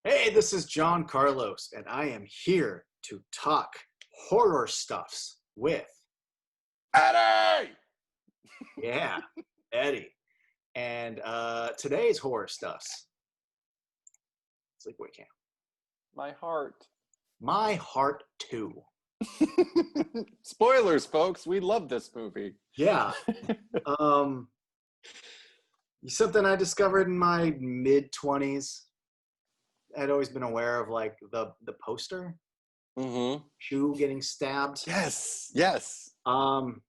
Hey, this is John Carlos, and I am here to talk horror stuffs with, Eddie! yeah, Eddie. And today's horror stuffs, Sleepaway Camp. My heart. My heart too. Spoilers, folks. We love this movie. Yeah. Um, Something I discovered in my mid-20s. I'd always been aware of like the poster, Mm-hmm. shoe getting stabbed. Yes. Um,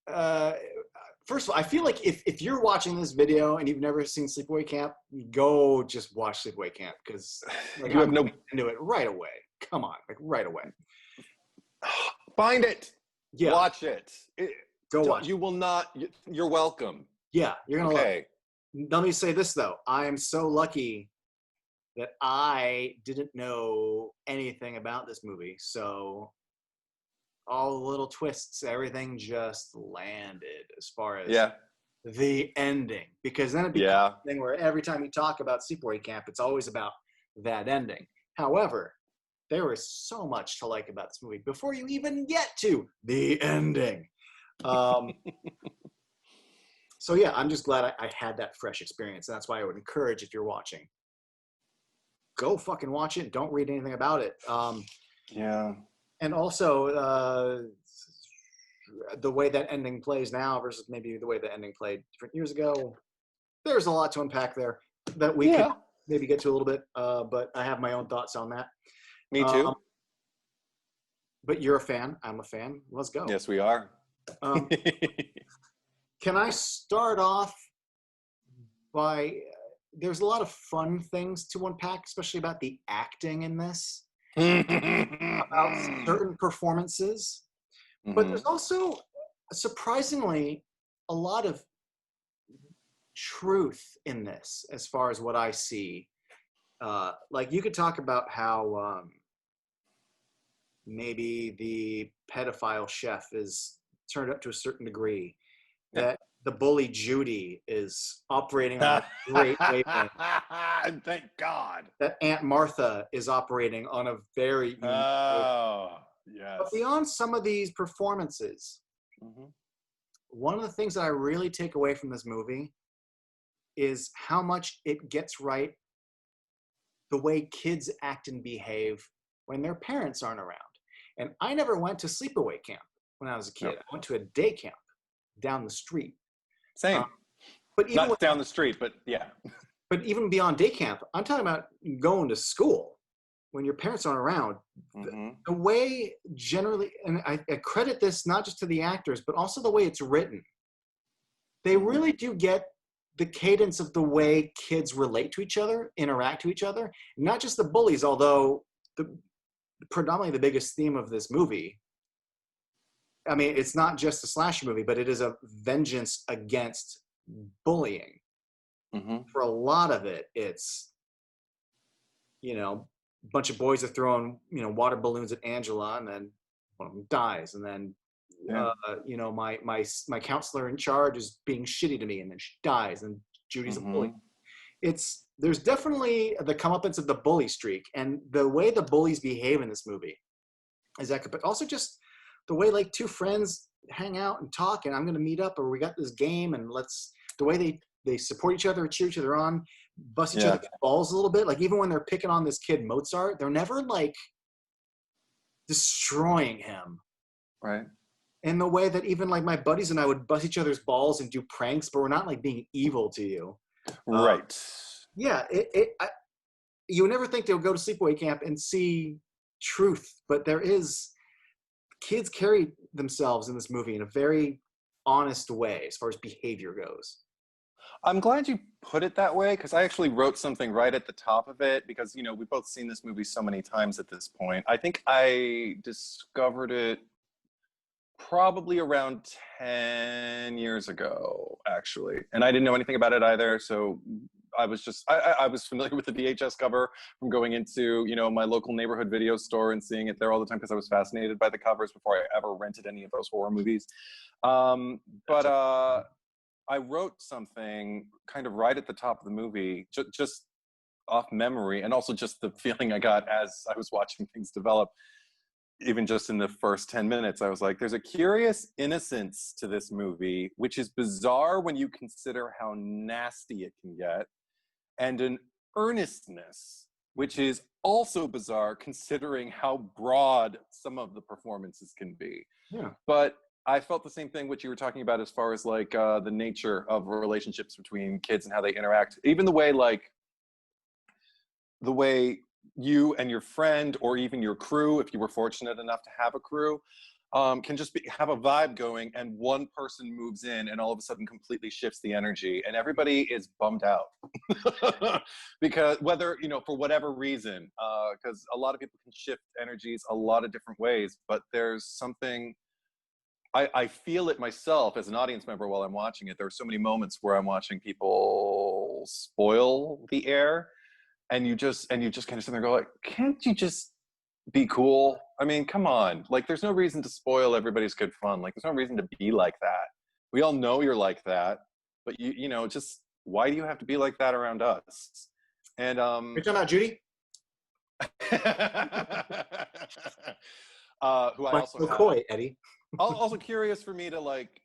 uh, First of all, I feel like if you're watching this video and you've never seen Sleepaway Camp, go just watch Sleepaway Camp because like You have I'm no... into it right away. Come on, like right away. Find it. Yeah, Watch it. go watch. You will not... You're welcome. Yeah, you're gonna love Okay. it. Let me say this though: I am so lucky that I didn't know anything about this movie, so all the little twists, everything just landed as far as Yeah. the ending, because then it becomes Yeah. a thing where every time you talk about Sleepaway Camp, it's always about that ending. However, there is so much to like about this movie before you even get to the ending. So yeah, I'm just glad I had that fresh experience. And that's why I would encourage, if you're watching, go fucking watch it. Don't read anything about it. Yeah. And also, the way that ending plays now versus maybe the way the ending played different years ago, there's a lot to unpack there that we could maybe get to a little bit, but I have my own thoughts on that. Me too. But you're a fan. I'm a fan. Let's go. Yes, we are. Can I start off by, there's a lot of fun things to unpack, especially about the acting in this, about certain performances. But there's also, surprisingly, a lot of truth in this as far as what I see. Like you could talk about how maybe the pedophile chef is turned up to a certain degree, that the bully Judy is operating on a great wavelength. Thank God. That Aunt Martha is operating on a very unique wavelength. Yes. But beyond some of these performances, one of the things that I really take away from this movie is how much it gets right the way kids act and behave when their parents aren't around. And I never went to sleepaway camp when I was a kid. Nope. I went to a day camp down the street. Same. But even not down the street, but yeah. But even beyond day camp, I'm talking about going to school when your parents aren't around. The way generally, and I credit this not just to the actors, but also the way it's written. They really do get the cadence of the way kids relate to each other, interact to each other, not just the bullies, although predominantly the biggest theme of this movie. I mean, it's not just a slasher movie, but it is a vengeance against bullying. For a lot of it, it's, a bunch of boys are throwing, water balloons at Angela, and then one of them dies, and then, my counselor in charge is being shitty to me, and then she dies, and Judy's a bully. There's definitely the comeuppance of the bully streak, and the way the bullies behave in this movie is that, but also just the way like two friends hang out and talk, and I'm going to meet up, or we got this game, and the way they support each other, cheer each other on, bust each other's balls a little bit. Like even when they're picking on this kid Mozart, they're never like destroying him. Right. In the way that even like my buddies and I would bust each other's balls and do pranks, but we're not like being evil to you. Right. Yeah. You would never think they would go to sleepaway camp and see truth, but kids carry themselves in this movie in a very honest way as far as behavior goes. I'm glad you put it that way, because I actually wrote something right at the top of it, because, we've both seen this movie so many times at this point. I think I discovered it probably around 10 years ago, actually. And I didn't know anything about it either, so I was just, I was familiar with the VHS cover from going into, my local neighborhood video store and seeing it there all the time, because I was fascinated by the covers before I ever rented any of those horror movies. I wrote something kind of right at the top of the movie, just off memory, and also just the feeling I got as I was watching things develop. Even just in the first 10 minutes, I was like, there's a curious innocence to this movie, which is bizarre when you consider how nasty it can get, and an earnestness, which is also bizarre considering how broad some of the performances can be. Yeah. But I felt the same thing, what you were talking about as far as like the nature of relationships between kids and how they interact. Even the way you and your friend, or even your crew, if you were fortunate enough to have a crew, can just have a vibe going, and one person moves in and all of a sudden completely shifts the energy, and everybody is bummed out because whether, for whatever reason, because a lot of people can shift energies a lot of different ways, but there's something, I feel it myself as an audience member while I'm watching it. There are so many moments where I'm watching people spoil the air, and you just kind of sit there and go like, can't you just be cool? I mean, come on. Like, there's no reason to spoil everybody's good fun. Like, there's no reason to be like that. We all know you're like that, but just why do you have to be like that around us? And You're talking about Judy? Who I also so have. coy, Eddie. Also curious for me to like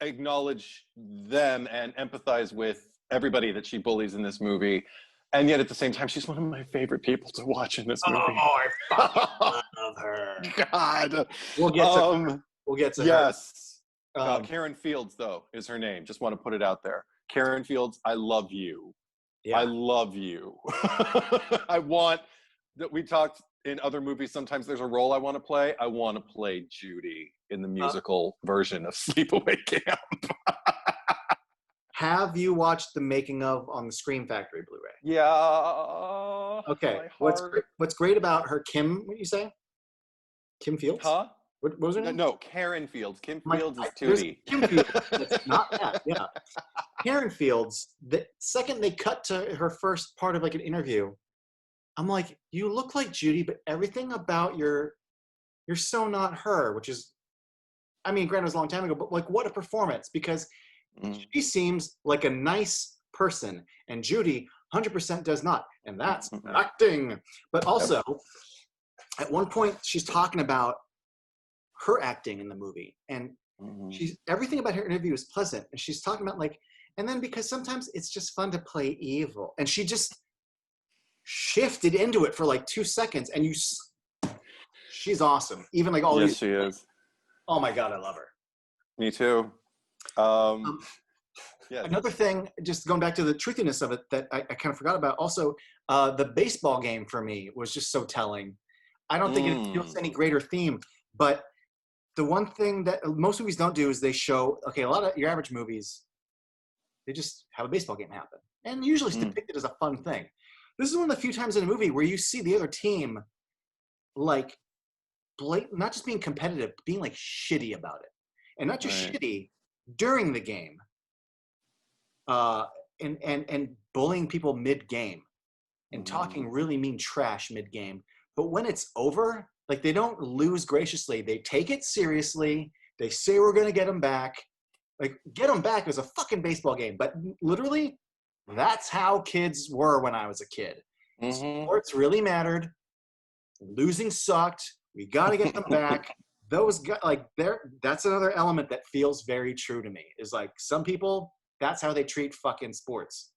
acknowledge them and empathize with everybody that she bullies in this movie. And yet at the same time, she's one of my favorite people to watch in this movie. Oh, I fucking love her. God. We'll get to her. Yes. Karen Fields, though, is her name. Just want to put it out there. Karen Fields, I love you. Yeah. I love you. I want that. We talked in other movies, sometimes there's a role I want to play. I want to play Judy in the musical version of Sleepaway Camp. Have you watched the making of on the Scream Factory Blu-ray? Yeah. Okay. What's great about her, Kim? What did you say? Kim Fields? Huh? What was her name? No, Karen Fields. Kim Fields is Tootie. Kim Fields. It's not that. Yeah. Karen Fields. The second they cut to her first part of like an interview, I'm like, you look like Judy, but everything about you're so not her. Which is, I mean, granted, it was a long time ago, but like, what a performance! Because she seems like a nice person, and Judy 100% does not, and that's acting. But also, at one point, she's talking about her acting in the movie, and she's everything about her interview is pleasant, and she's talking about like, and then because sometimes it's just fun to play evil, and she just shifted into it for like 2 seconds, and she's awesome. Even like all these, she is. Oh my God, I love her. Me too. Another thing, just going back to the truthiness of it that I kind of forgot about, also the baseball game for me was just so telling. I don't think it feels any greater theme, but the one thing that most movies don't do is they show, okay, a lot of your average movies, they just have a baseball game happen, and usually it's depicted as a fun thing. This is one of the few times in a movie where you see the other team like not just being competitive, but being like shitty about it, and not just shitty during the game, and bullying people mid-game, and talking really mean trash mid-game. But when it's over, like, they don't lose graciously. They take it seriously. They say, we're going to get them back. Like, get them back is a fucking baseball game. But literally, that's how kids were when I was a kid. Sports really mattered. Losing sucked. We got to get them back. Those guys, like, that's another element that feels very true to me. Is like, some people, that's how they treat fucking sports.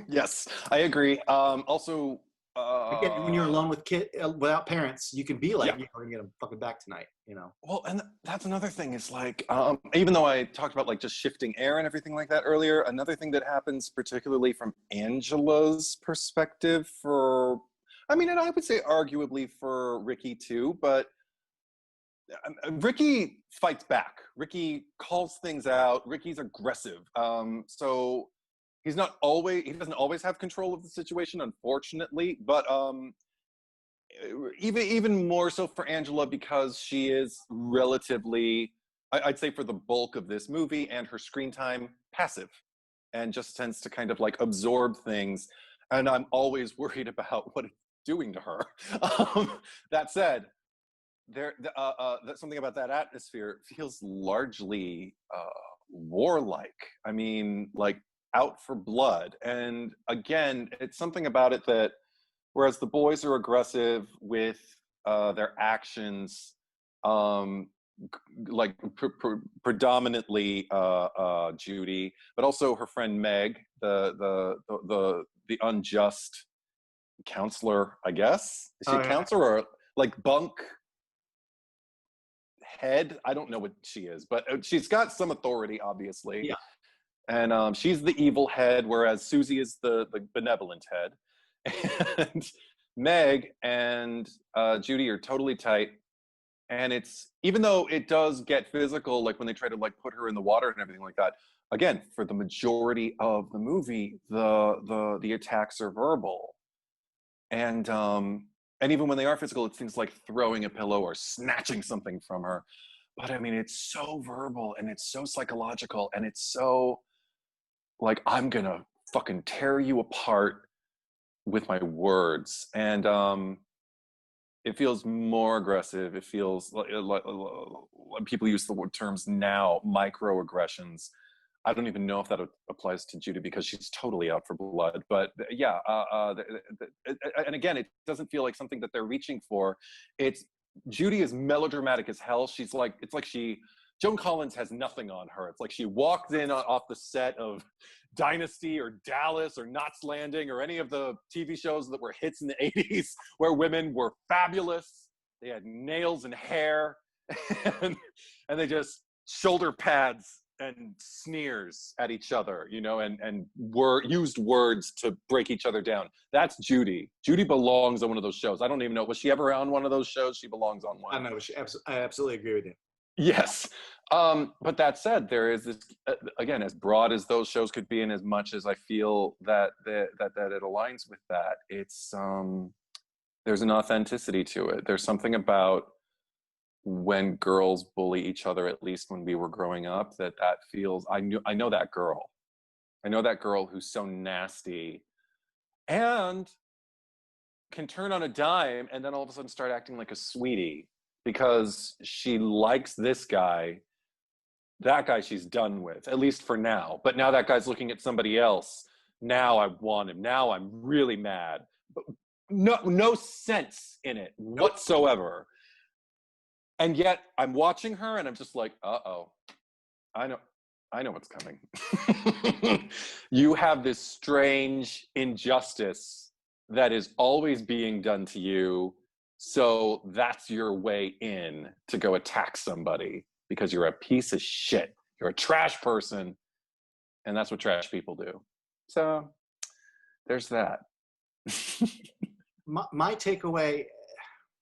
Yes, I agree. Also, again, when you're alone with without parents, you can be like, we're gonna get them fucking back tonight, Well, and that's another thing is like, even though I talked about like just shifting air and everything like that earlier, another thing that happens particularly from Angela's perspective and I would say arguably for Ricky too, but Ricky fights back. Ricky calls things out. Ricky's aggressive. So he doesn't always have control of the situation, unfortunately, but even more so for Angela, because she is relatively, I'd say for the bulk of this movie and her screen time, passive, and just tends to kind of like absorb things. And I'm always worried about what it's doing to her. That said, something about that atmosphere feels largely warlike. I mean, like, out for blood. And again, it's something about it that whereas the boys are aggressive with their actions, like predominantly Judy, but also her friend Meg, the unjust counselor, I guess. Is she a counselor or like bunk head? I don't know what she is, but she's got some authority, obviously. Yeah. And she's the evil head, whereas Susie is the benevolent head. And Meg and Judy are totally tight. And it's, even though it does get physical, like when they try to like put her in the water and everything like that, again, for the majority of the movie, the attacks are verbal. And even when they are physical, it's things like throwing a pillow or snatching something from her. But I mean, it's so verbal and it's so psychological and it's so like, I'm gonna fucking tear you apart with my words. And it feels more aggressive. It feels like people use the word terms now, microaggressions. I don't even know if that applies to Judy because she's totally out for blood. But yeah, and again, it doesn't feel like something that they're reaching for. It's Judy is melodramatic as hell. She's like, it's like Joan Collins has nothing on her. It's like she walked in off the set of Dynasty or Dallas or Knots Landing or any of the TV shows that were hits in the 80s where women were fabulous. They had nails and hair and they just shoulder pads and sneers at each other, you know, and used words to break each other down. That's Judy. Judy belongs on one of those shows. I don't even know. Was she ever on one of those shows? She belongs on one. I know. I absolutely agree with you. Yes. But that said, there is this, again, as broad as those shows could be and as much as I feel that it aligns with that, it's, there's an authenticity to it. There's something about when girls bully each other, at least when we were growing up, that feels, I know that girl. I know that girl who's so nasty and can turn on a dime and then all of a sudden start acting like a sweetie because she likes this guy. That guy she's done with, at least for now. But now that guy's looking at somebody else. Now I want him. Now I'm really mad. But no sense in it whatsoever. And yet I'm watching her and I'm just like, uh-oh, I know what's coming. You have this strange injustice that is always being done to you. So that's your way in to go attack somebody because you're a piece of shit. You're a trash person. And that's what trash people do. So there's that. my takeaway,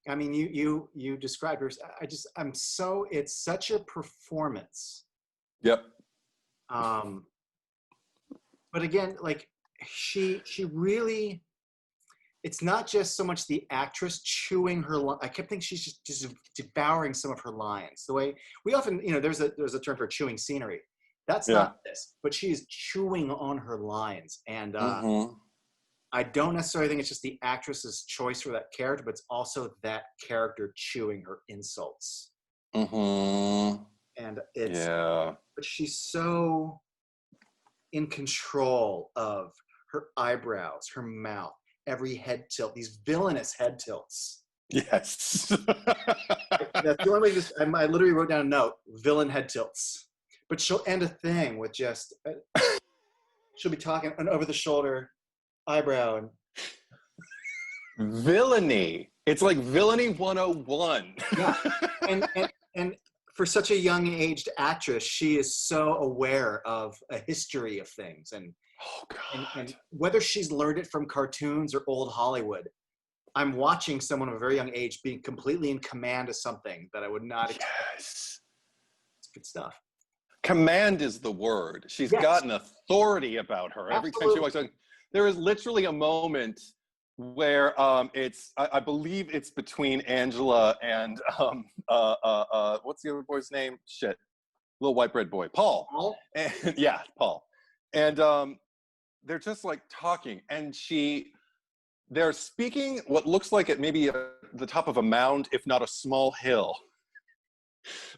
I mean, you described her. It's such a performance. Yep. But again, like she really, it's not just so much the actress chewing her. I kept thinking she's just devouring some of her lines. The way we often, you know, there's a term for chewing scenery. That's not this, but she is chewing on her lines, and I don't necessarily think it's just the actress's choice for that character, but it's also that character chewing her insults. And it's, but she's so in control of her eyebrows, her mouth, every head tilt, these villainous head tilts. Yes. That's the only way I literally wrote down a note, villain head tilts. But she'll end a thing with just, she'll be talking an over the shoulder eyebrow. Villainy. It's like villainy 101. Yeah. And for such a young aged actress, she is so aware of a history of things. And and whether she's learned it from cartoons or old Hollywood, I'm watching someone of a very young age being completely in command of something that I would not expect. Yes. It's good stuff. Command is the word. She's got an authority about her. Every time she walks on, there is literally a moment where it's, I believe it's between Angela and what's the other boy's name? Shit. Little white bread boy. Paul. And, yeah, Paul. And they're just like talking, and they're speaking what looks like it maybe the top of a mound, if not a small hill.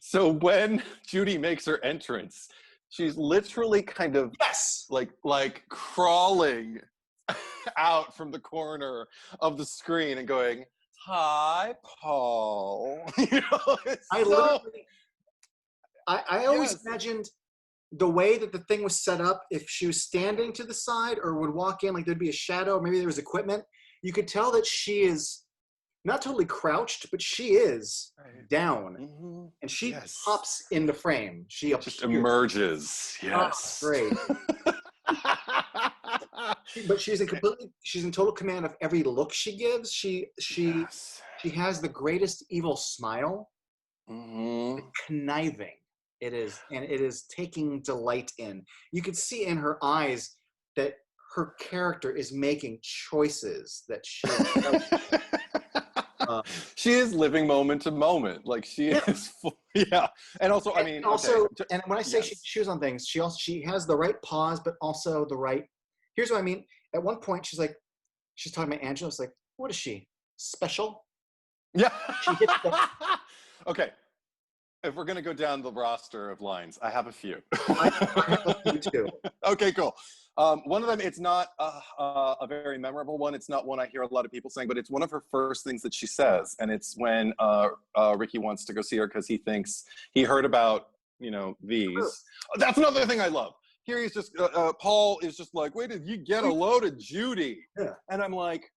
So when Judy makes her entrance, She's literally kind of yes, like crawling out from the corner of the screen and going, "Hi, Paul." You know, I always imagined the way that the thing was set up. If she was standing to the side or would walk in, like there'd be a shadow, or maybe there was equipment. You could tell that she is not totally crouched, but she is down, and she pops in the frame. She just emerges. Yes, great. But she's in total command of every look she gives. She has the greatest evil smile, conniving. It is taking delight in. You can see in her eyes that her character is making choices that she is living moment to moment. Like she is, And also, I mean, and when I say she chews on things, she has the right pause, but also the right. Here's what I mean. At one point, she's talking about Angela. It's like, what is she? Special? Yeah. She hits Okay. If we're gonna go down the roster of lines, I have a few. I have a few too. Okay, cool. One of them, it's not a very memorable one. It's not one I hear a lot of people saying, but it's one of her first things that she says, and it's when Ricky wants to go see her because he thinks he heard about these. That's another thing I love. Here he's just Paul is just like, wait, did you get a load of Judy? Yeah. And I'm like,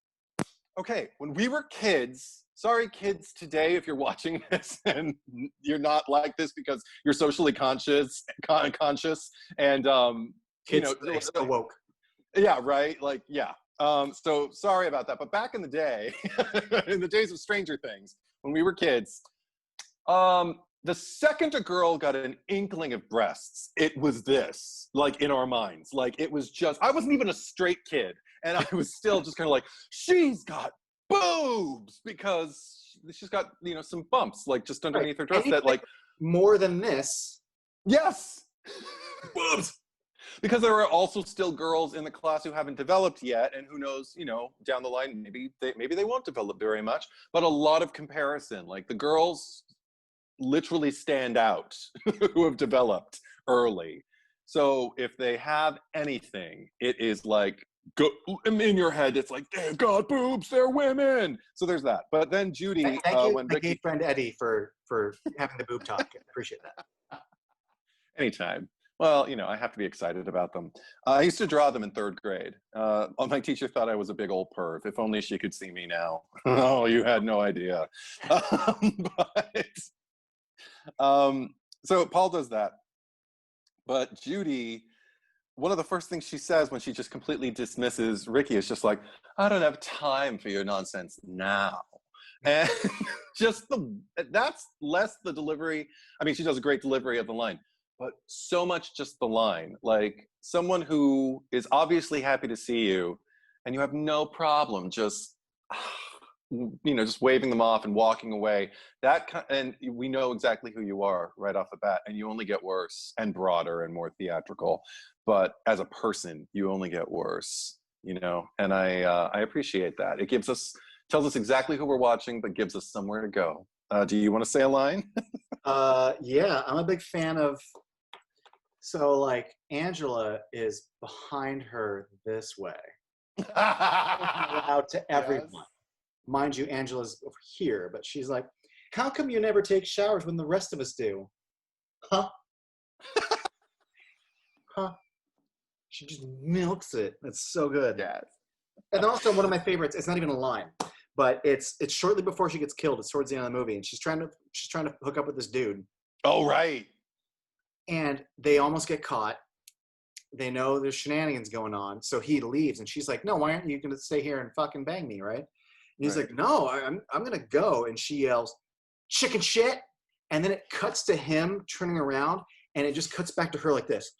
okay, when we were kids. Sorry, kids, today, if you're watching this and you're not like this because you're socially conscious, and kids so woke. Yeah, right. Like, yeah. So sorry about that. But back in the day, in the days of Stranger Things, when we were kids, the second a girl got an inkling of breasts, it was this, like in our minds. Like it was just, I wasn't even a straight kid, and I was still just kind of like, she's got boobs, because she's got some bumps like just underneath her dress. That like more than this. Yes. Boobs. Because there are also still girls in the class who haven't developed yet, and who knows, down the line maybe they won't develop very much, but a lot of comparison. Like the girls literally stand out who have developed early. So if they have anything, it is like, go in your head, it's like, they've got boobs, they're women. So there's that. But then Judy, thank you, when my gay friend Eddie, for having the boob talk. I appreciate that. Anytime. Well, I have to be excited about them. I used to draw them in 3rd grade. My teacher thought I was a big old perv. If only she could see me now. Oh, you had no idea. So Paul does that. But Judy, one of the first things she says when she just completely dismisses Ricky is just like, I don't have time for your nonsense now. And that's less the delivery. I mean, she does a great delivery of the line, but so much just the line. Like someone who is obviously happy to see you, and you have no problem just just waving them off and walking away. And we know exactly who you are right off the bat, and you only get worse and broader and more theatrical. But as a person, you only get worse, and I appreciate that. It tells us exactly who we're watching, but gives us somewhere to go. Do you want to say a line? Yeah, I'm a big fan of, so like Angela is behind her this way. Out to everyone. Yes. Mind you, Angela's over here, but she's like, how come you never take showers when the rest of us do? Huh? Huh? She just milks it. It's so good. Yes. And also one of my favorites, it's not even a line, but it's shortly before she gets killed. It's towards the end of the movie, and she's trying to hook up with this dude. Oh, right. And they almost get caught. They know there's shenanigans going on, so he leaves, and she's like, no, why aren't you going to stay here and fucking bang me, right? And he's like, no, I'm going to go. And she yells, chicken shit. And then it cuts to him turning around, and it just cuts back to her like this.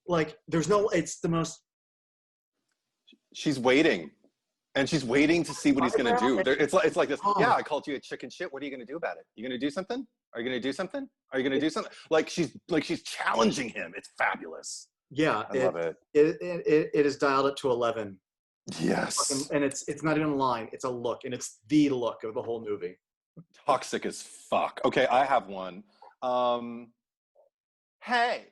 Like, it's the most. She's waiting. And she's waiting to see what he's going to do. It's like this. Yeah, I called you a chicken shit. What are you going to do about it? You going to do something? Are you going to do something? Are you going to do something? Like she's challenging him. It's fabulous. Yeah. I love it. It is dialed up to 11. Yes. And it's not even a line. It's a look. And it's the look of the whole movie. Toxic as fuck. Okay, I have one. Hey,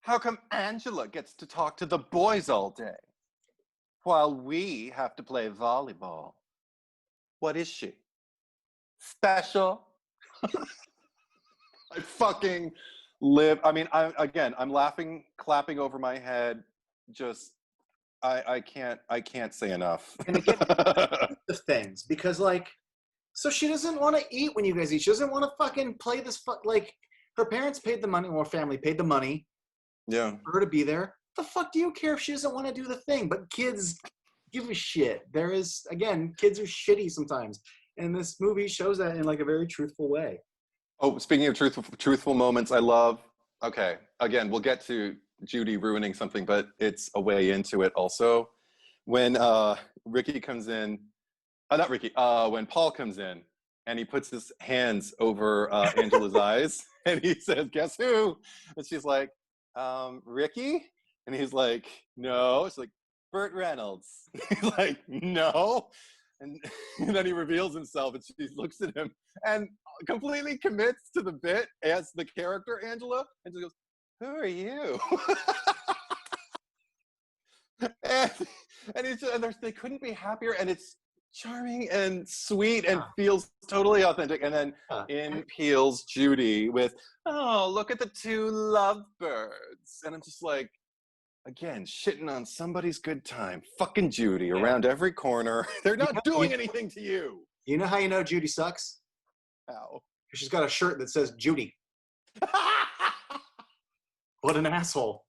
how come Angela gets to talk to the boys all day while we have to play volleyball? What is she? Special? I fucking live. I mean, I'm laughing, clapping over my head. Just, I can't say enough. And again, the things, because like, so she doesn't want to eat when you guys eat. She doesn't want to fucking play this like, her parents paid the money, or family paid the money Yeah. for her to be there. The fuck do you care if she doesn't want to do the thing? But kids give a shit. There is, again, kids are shitty sometimes. And this movie shows that in like a very truthful way. Oh, speaking of truthful moments, I love, okay, again, we'll get to Judy ruining something, but it's a way into it also. When Ricky comes in, not Ricky, when Paul comes in and he puts his hands over Angela's eyes and he says, guess who? And she's like, Ricky? And he's like, no. It's like, Burt Reynolds. He's like, no. And then he reveals himself and she looks at him and completely commits to the bit as the character Angela. And she goes, who are you? and they couldn't be happier. And it's charming and sweet and feels totally authentic. And then in peels Judy with, oh, look at the two lovebirds. And I'm just like, again, shitting on somebody's good time. Fucking Judy around every corner. They're not doing anything to you. You know how you know Judy sucks? How? She's got a shirt that says Judy. What an asshole.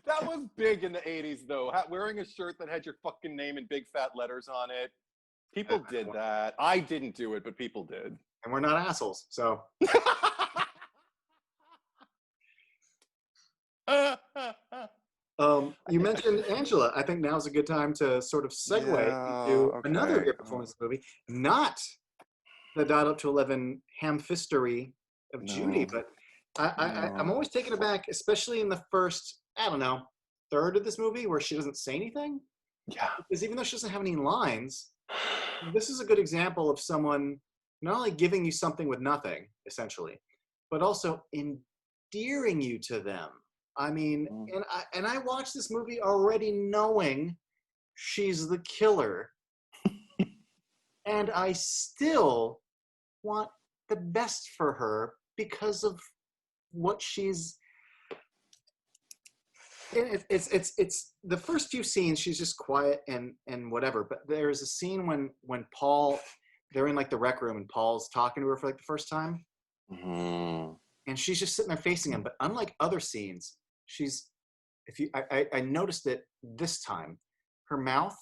That was big in the 80s, though. Wearing a shirt that had your fucking name in big fat letters on it. People did that. I didn't do it, but people did. And we're not assholes, so. You mentioned Angela. I think now's a good time to sort of segue into another great performance in the movie. Not the Dialed Up to 11 ham-fistery of Judy, but I'm always taken aback, especially in the first, I don't know, third of this movie where she doesn't say anything. Yeah. Because even though she doesn't have any lines, this is a good example of someone not only giving you something with nothing, essentially, but also endearing you to them. I mean, and I watched this movie already knowing she's the killer. And I still want the best for her because of what she's. It's the first few scenes she's just quiet and whatever. But there's a scene when Paul, they're in like the rec room and Paul's talking to her for like the first time, and she's just sitting there facing him. But unlike other scenes, I noticed it this time. Her mouth,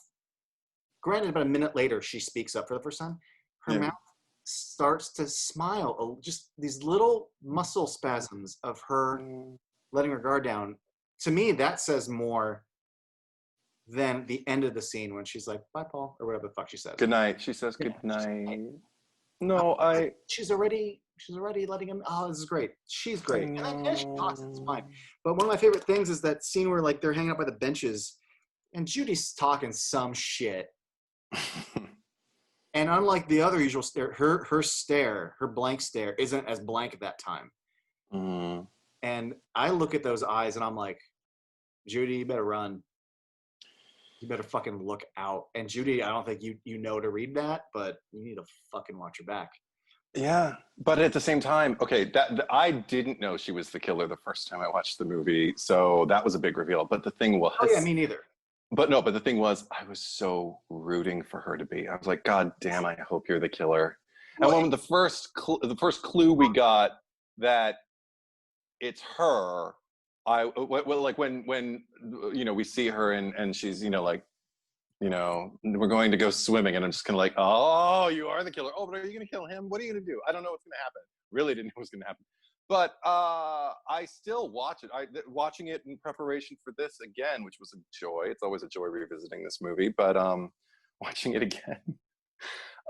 granted, about a minute later she speaks up for the first time. Her mouth starts to smile. Just these little muscle spasms of her letting her guard down. To me, that says more than the end of the scene when she's like, "Bye, Paul," or whatever the fuck she says. Good night. She says good night. No, She's already letting him. Oh, this is great. She's great, and she talks. It's fine. But one of my favorite things is that scene where like they're hanging out by the benches, and Judy's talking some shit. And unlike the other usual stare, her blank stare isn't as blank at that time. And I look at those eyes and I'm like, Judy, you better run. You better fucking look out. And Judy, I don't think you know to read that, but you need to fucking watch your back. Yeah, but at the same time, okay, I didn't know she was the killer the first time I watched the movie, so that was a big reveal. But the thing was, oh yeah, me neither. But the thing was, I was so rooting for her to be. I was like, God damn, I hope you're the killer. And when the first clue we got that it's her, like when we see her and she's we're going to go swimming, and I'm just kind of like, oh, you are the killer. Oh, but are you going to kill him? What are you going to do? I don't know what's going to happen. Really didn't know what was going to happen. But I still watch it. Watching it in preparation for this again, which was a joy. It's always a joy revisiting this movie. But watching it again,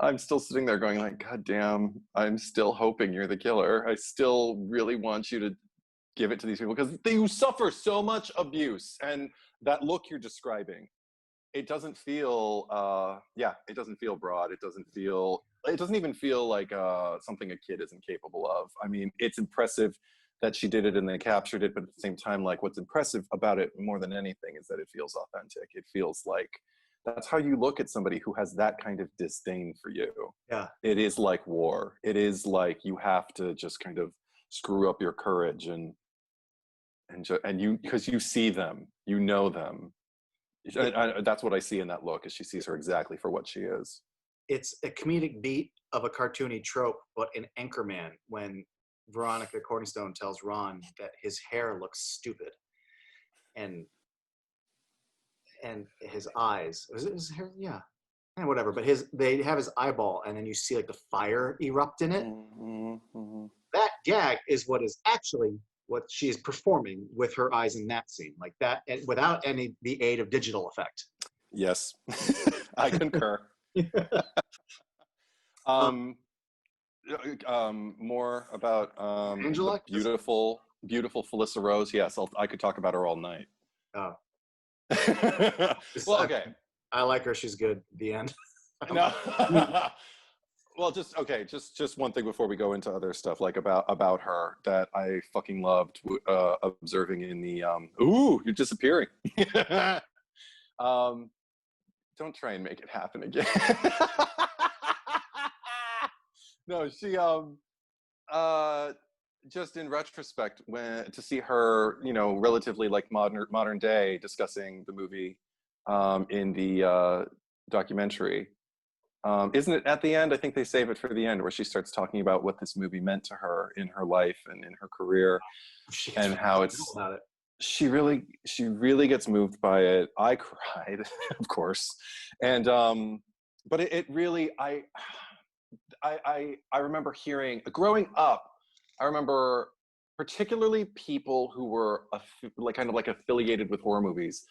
I'm still sitting there going like, God damn, I'm still hoping you're the killer. I still really want you to give it to these people because you suffer so much abuse. And that look you're describing it doesn't feel it doesn't feel broad. It doesn't even feel like something a kid isn't capable of. I mean, it's impressive that she did it and they captured it, but at the same time, like, what's impressive about it more than anything is that it feels authentic. It feels like that's how you look at somebody who has that kind of disdain for you. Yeah. It is like war. It is like you have to just kind of screw up your courage and you, because you see them, you know them. That's what I see in that look, is she sees her exactly for what she is. It's a comedic beat of a cartoony trope, but in Anchorman, when Veronica Corningstone tells Ron that his hair looks stupid, and his eyes, was it his hair? Yeah, and whatever. But they have his eyeball, and then you see like the fire erupt in it. Mm-hmm, mm-hmm. That gag is what is actually what she is performing with her eyes in that scene, like that, and without the aid of digital effect. Yes, I concur. More about Angela, beautiful Felissa Rose. Yes, I could talk about her all night. Oh, well, okay. I like her. She's good. The end. No. Well, just one thing before we go into other stuff, like about her that I fucking loved observing in the ooh, you're disappearing. Don't try and make it happen again. No, she just in retrospect, when to see her, relatively like modern day discussing the movie in the documentary. Isn't it at the end? I think they save it for the end, where she starts talking about what this movie meant to her in her life and in her career, and how it's. She really gets moved by it. I cried, of course, and but it really I remember hearing growing up. I remember particularly people who were kind of affiliated with horror movies.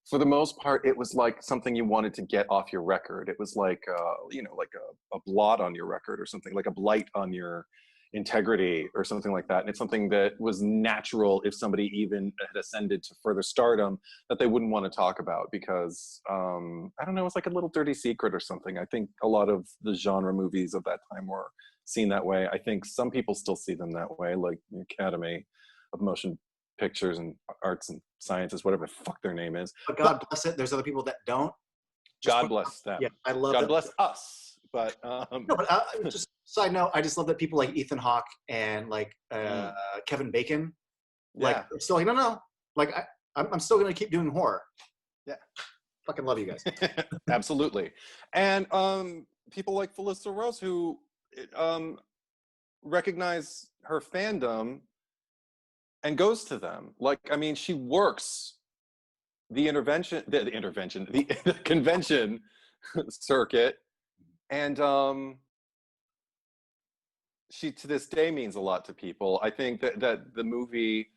For the most part, it was like something you wanted to get off your record. It was like, like a blot on your record or something, like a blight on your integrity or something like that. And it's something that was natural if somebody even had ascended to further stardom, that they wouldn't want to talk about because, I don't know, it's like a little dirty secret or something. I think a lot of the genre movies of that time were seen that way. I think some people still see them that way, like the Academy of Motion Pictures and Arts and Sciences, whatever the fuck their name is. But God bless it. There's other people that don't. God bless them. Yeah, I love. God bless us. But no, but just side note, I just love that people like Ethan Hawke and like Kevin Bacon, like still like no, like I'm still gonna keep doing horror. Yeah, fucking love you guys. Absolutely, and people like Felissa Rose who recognize her fandom and goes to them. Like, I mean, she works the convention circuit, and she to this day means a lot to people. I think that the movie,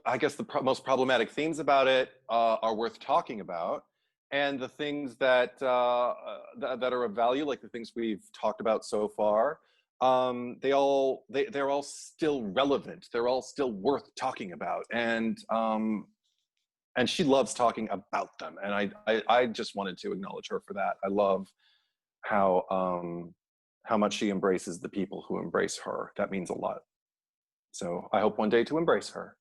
I guess the most problematic themes about it are worth talking about, and the things that that are of value, like the things we've talked about so far, they're all still relevant. They're all still worth talking about, and she loves talking about them. And I just wanted to acknowledge her for that. I love how much she embraces the people who embrace her. That means a lot. So I hope one day to embrace her.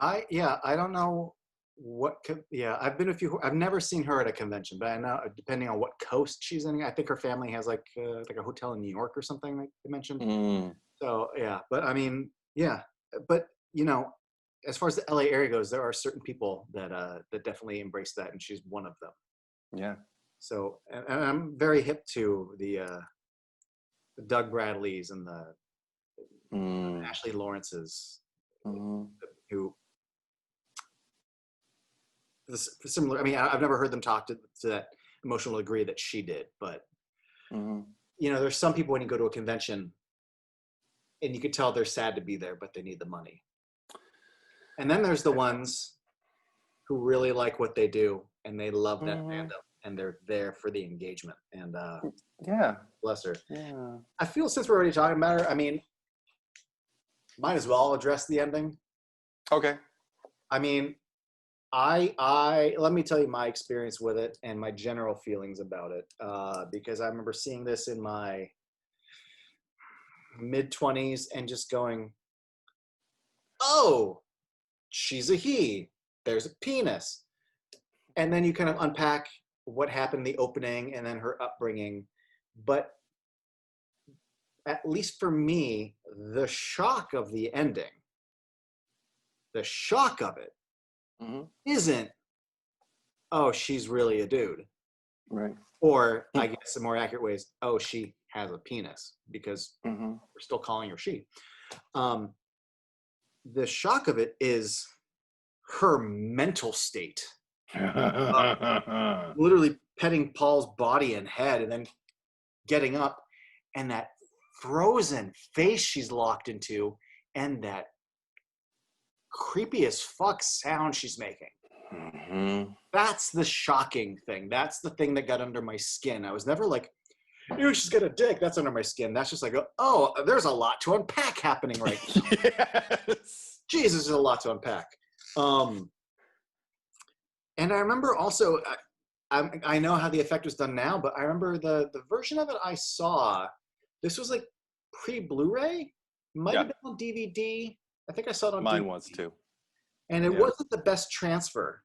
I don't know what. I've been I've never seen her at a convention, but I know depending on what coast she's in. I think her family has like a hotel in New York or something, like they mentioned. So yeah, but I mean, yeah, but as far as the LA area goes, there are certain people that definitely embrace that, and she's one of them. Yeah. So, and I'm very hip to the Doug Bradleys and the Ashley Lawrences, who similar. I mean, I've never heard them talk to that emotional degree that she did, but there's some people when you go to a convention, and you could tell they're sad to be there, but they need the money. And then there's the ones who really like what they do, and they love that fandom, and they're there for the engagement. And bless her. Yeah. I feel since we're already talking about her, I mean, might as well address the ending. Okay. I mean, I let me tell you my experience with it and my general feelings about it, because I remember seeing this in my mid-20s and just going, oh, she's a he. There's a penis. And then you kind of unpack what happened in the opening and then her upbringing. But at least for me, the shock of the ending, the shock of it, isn't, oh, she's really a dude. Right. Or I guess the more accurate way is, oh, she has a penis, because we're still calling her she. The shock of it is her mental state. Literally petting Paul's body and head and then getting up, and that frozen face she's locked into, and that creepy as fuck sound she's making. That's the shocking thing. That's the thing that got under my skin. I was never like, she's got a dick. That's under my skin. That's just like, oh, there's a lot to unpack happening right now. Yes. Jesus, there's a lot to unpack. And I remember also, I know how the effect was done now, but I remember the version of it I saw, this was like pre-Blu-ray, might have been on DVD. I think I saw it on Mine DVD. was too. And it wasn't the best transfer.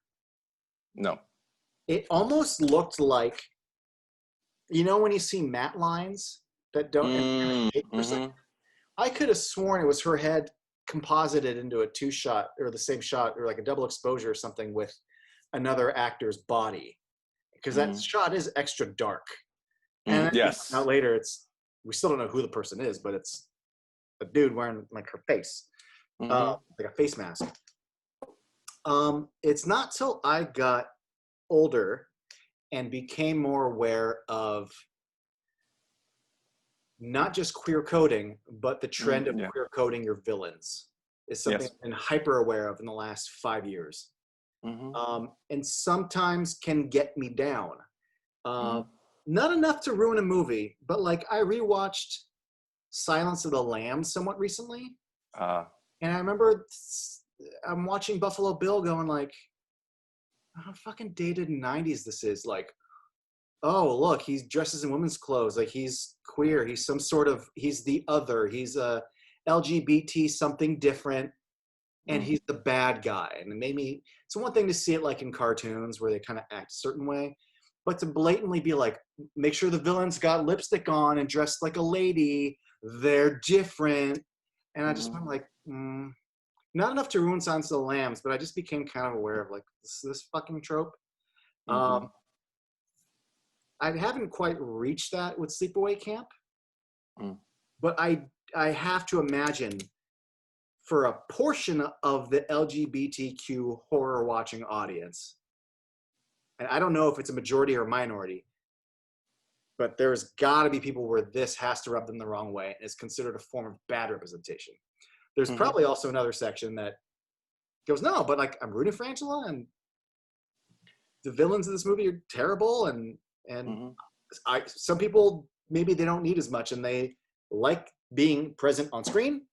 No. It almost looked like, you know when you see matte lines that don't I could have sworn it was her head composited into a two-shot or the same shot or like a double exposure or something with another actor's body, because that shot is extra dark. And yes, out later we still don't know who the person is, but it's a dude wearing like her face, like a face mask. It's not till I got older and became more aware of not just queer coding, but the trend of queer coding your villains is something I've been hyper aware of in the last 5 years. And sometimes can get me down. Not enough to ruin a movie, but like I rewatched Silence of the Lambs somewhat recently. And I remember I'm watching Buffalo Bill going like, how fucking dated 90s this is. Like, oh, look, he dresses in women's clothes. Like he's queer. He's some sort of, he's the other. He's a LGBT something different. And he's the bad guy. And it made me, it's one thing to see it like in cartoons where they kind of act a certain way, but to blatantly be like, make sure the villain's got lipstick on and dressed like a lady. They're different. And I just went like, not enough to ruin Silence of the Lambs, but I just became kind of aware of like this fucking trope. I haven't quite reached that with Sleepaway Camp, but I have to imagine for a portion of the LGBTQ horror watching audience, and I don't know if it's a majority or minority, but there's got to be people where this has to rub them the wrong way and is considered a form of bad representation. There's probably also another section that goes, no, but like I'm rooting for Angela and the villains of this movie are terrible, and some people maybe they don't need as much and they like being present on screen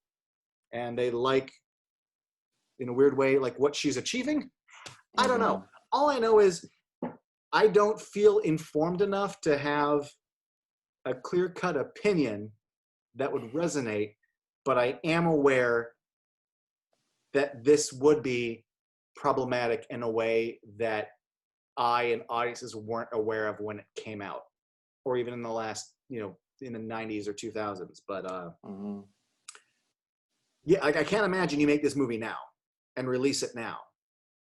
and they like, in a weird way, like what she's achieving. I don't know. All I know is I don't feel informed enough to have a clear-cut opinion that would resonate, but I am aware that this would be problematic in a way that I and audiences weren't aware of when it came out, or even in the last, in the 90s or 2000s. But yeah, like I can't imagine you make this movie now and release it now.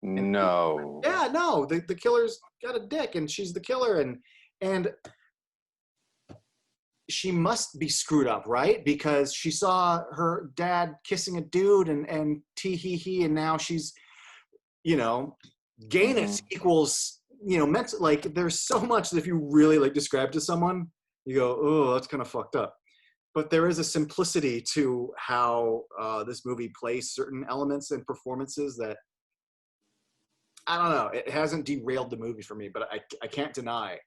No. Yeah, no, the killer's got a dick and she's the killer, and she must be screwed up, right? Because she saw her dad kissing a dude and tee-hee-hee, and now she's, gayness equals, mental, like there's so much that if you really like describe to someone, you go, oh, that's kind of fucked up. But there is a simplicity to how this movie plays certain elements and performances that, I don't know, it hasn't derailed the movie for me, but I can't deny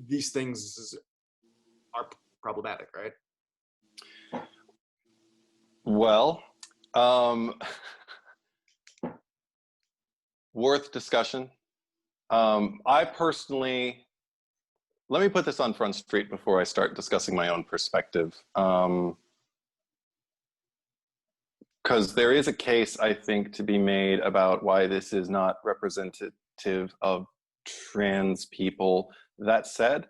these things are problematic, right? Well, Worth discussion. I personally, let me put this on Front Street before I start discussing my own perspective. Because there is a case, I think, to be made about why this is not representative of trans people. That said,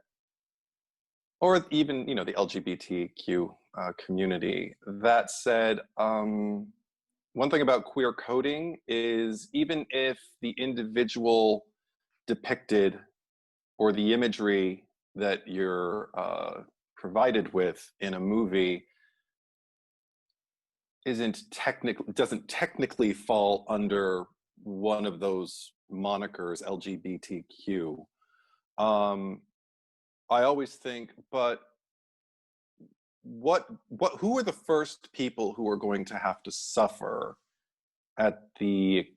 or even, you know, the LGBTQ community. That said, one thing about queer coding is even if the individual depicted or the imagery that you're provided with in a movie doesn't technically fall under one of those monikers, LGBTQ. I always think, but who are the first people who are going to have to suffer at the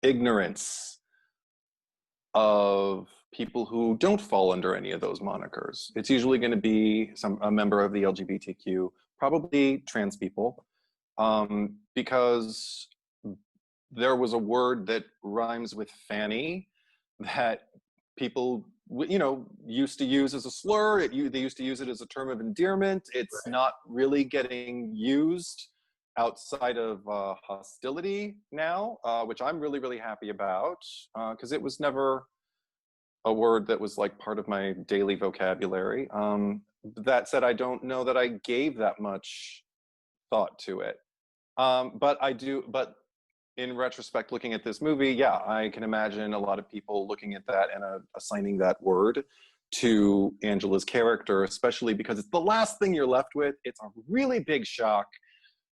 ignorance of people who don't fall under any of those monikers? It's usually going to be a member of the LGBTQ, probably trans people, because there was a word that rhymes with fanny that people, you know, used to use as a slur. They used to use it as a term of endearment. It's Right. not really getting used outside of hostility now, which I'm really, really happy about, because it was never a word that was like part of my daily vocabulary. That said, I don't know that I gave that much thought to it. But in retrospect, looking at this movie, yeah, I can imagine a lot of people looking at that and assigning that word to Angela's character, especially because it's the last thing you're left with. It's a really big shock.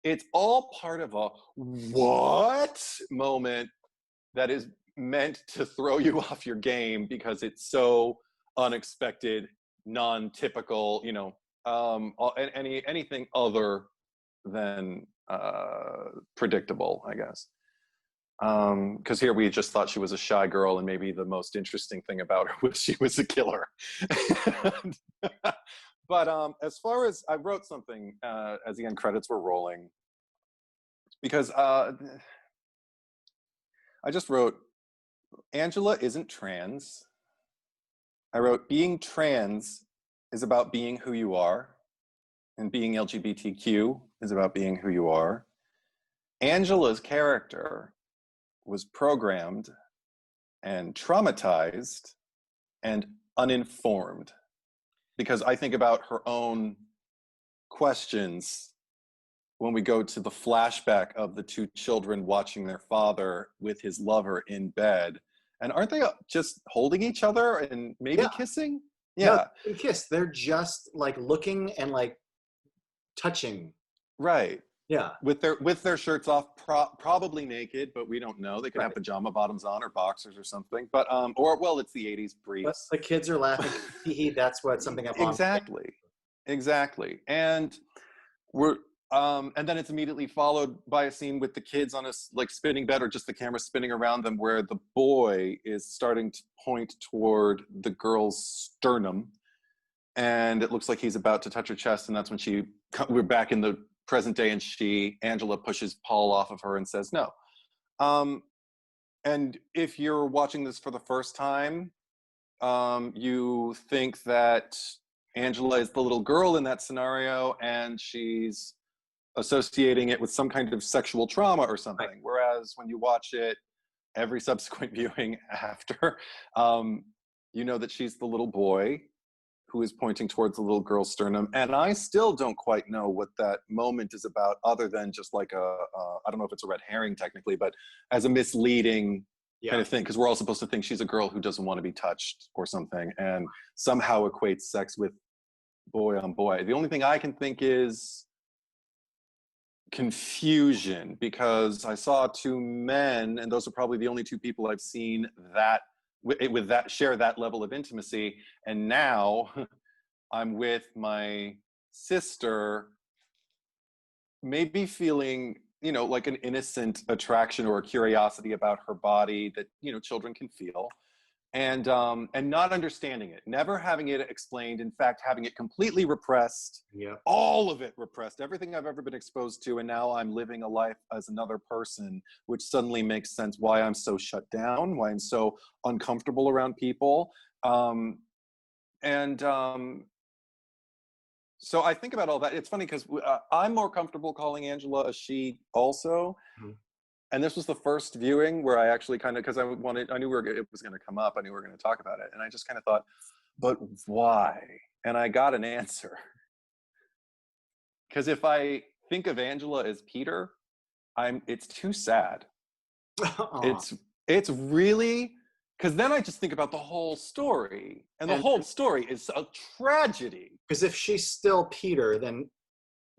It's all part of a what moment that is meant to throw you off your game because it's so unexpected, non-typical, you know, anything other than predictable, I guess. Because here we just thought she was a shy girl, and maybe the most interesting thing about her was she was a killer. But as far as I wrote something as the end credits were rolling, because I just wrote, Angela isn't trans. I wrote, being trans is about being who you are, and being LGBTQ is about being who you are. Angela's character was programmed and traumatized and uninformed, because I think about her own questions when we go to the flashback of the two children watching their father with his lover in bed. And aren't they just holding each other and maybe kissing? No, Yeah. they kiss. They're just like looking and like touching. Right. Yeah. With their shirts off, probably naked, but we don't know. They could have pajama bottoms on or boxers or something. But or well, it's the 80s briefs. But the kids are laughing. That's what something up on. Exactly. And we're and then it's immediately followed by a scene with the kids on a like spinning bed, or just the camera spinning around them, where the boy is starting to point toward the girl's sternum, and it looks like he's about to touch her chest, and that's when we're back in the present day, and Angela pushes Paul off of her and says no. And if you're watching this for the first time, you think that Angela is the little girl in that scenario, and she's associating it with some kind of sexual trauma or something. Right. Whereas when you watch it every subsequent viewing after, you know that she's the little boy who is pointing towards the little girl's sternum. And I still don't quite know what that moment is about, other than just like I don't know if it's a red herring technically, but as a misleading kind of thing, because we're all supposed to think she's a girl who doesn't want to be touched or something, and somehow equates sex with boy on boy. The only thing I can think is confusion, because I saw two men, and those are probably the only two people I've seen that with that share that level of intimacy. And now I'm with my sister, maybe feeling, you know, like an innocent attraction or a curiosity about her body that, you know, children can feel. and not understanding it, never having it explained. In fact, having it completely repressed, all of it repressed, everything I've ever been exposed to, and now I'm living a life as another person, which suddenly makes sense why I'm so shut down, why I'm so uncomfortable around people. So I think about all that. It's funny because I'm more comfortable calling Angela a she also. Mm-hmm. And this was the first viewing where I actually kind of, because I knew it was going to come up. I knew we were going to talk about it. And I just kind of thought, but why? And I got an answer. Because if I think of Angela as Peter, it's too sad. It's really, because then I just think about the whole story. And the whole story is a tragedy. Because if she's still Peter,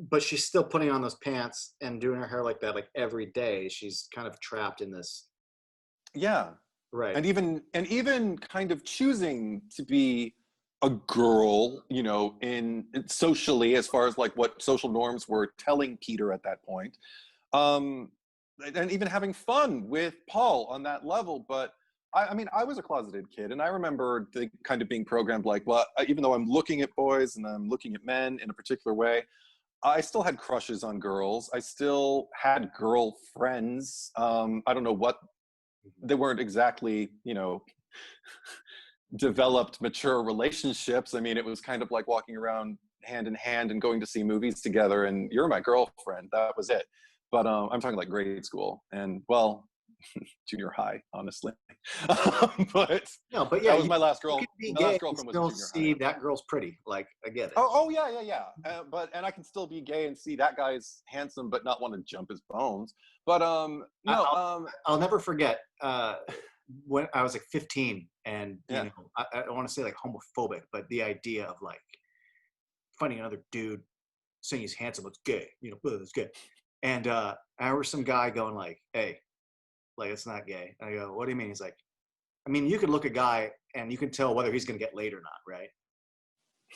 but she's still putting on those pants and doing her hair like that, like every day, she's kind of trapped in this. Yeah. Right. And even kind of choosing to be a girl, you know, in socially, as far as like what social norms were telling Peter at that point. And even having fun with Paul on that level. But I mean, I was a closeted kid, and I remember kind of being programmed like, well, even though I'm looking at boys and I'm looking at men in a particular way, I still had crushes on girls. I still had girlfriends. I don't know what, they weren't exactly, you know, developed, mature relationships. I mean, it was kind of like walking around hand in hand and going to see movies together and you're my girlfriend. That was it. But I'm talking like grade school and, well, junior high, honestly. But yeah, that was my last girl. My last girlfriend was junior high. See, that girl's pretty. Like, I get it. Oh yeah. And I can still be gay and see that guy's handsome, but not want to jump his bones. But I'll never forget when I was like 15, and you know, I don't want to say like homophobic, but the idea of like finding another dude saying he's handsome, it's gay. You know, it's gay. And I remember some guy going like, "Hey, like it's not gay." And I go, "What do you mean?" He's like, "I mean, you could look a guy and you can tell whether he's gonna get laid or not, right?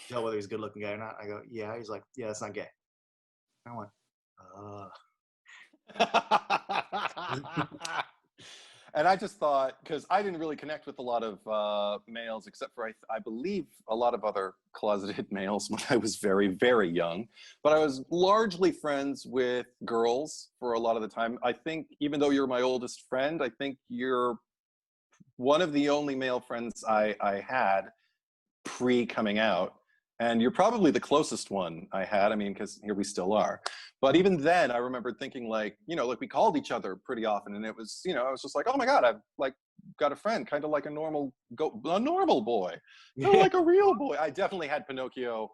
Tell whether he's a good-looking guy or not." I go, "Yeah." He's like, "Yeah, that's not gay." I went, And I just thought, because I didn't really connect with a lot of males, except for I believe a lot of other closeted males when I was very, very young. But I was largely friends with girls for a lot of the time. I think even though you're my oldest friend, I think you're one of the only male friends I had pre-coming out. And you're probably the closest one I had. I mean, because here we still are. But even then, I remember thinking like, you know, like we called each other pretty often. And it was, you know, I was just like, oh my God, I've like got a friend, kind of like a normal boy, kind of like a real boy. I definitely had Pinocchio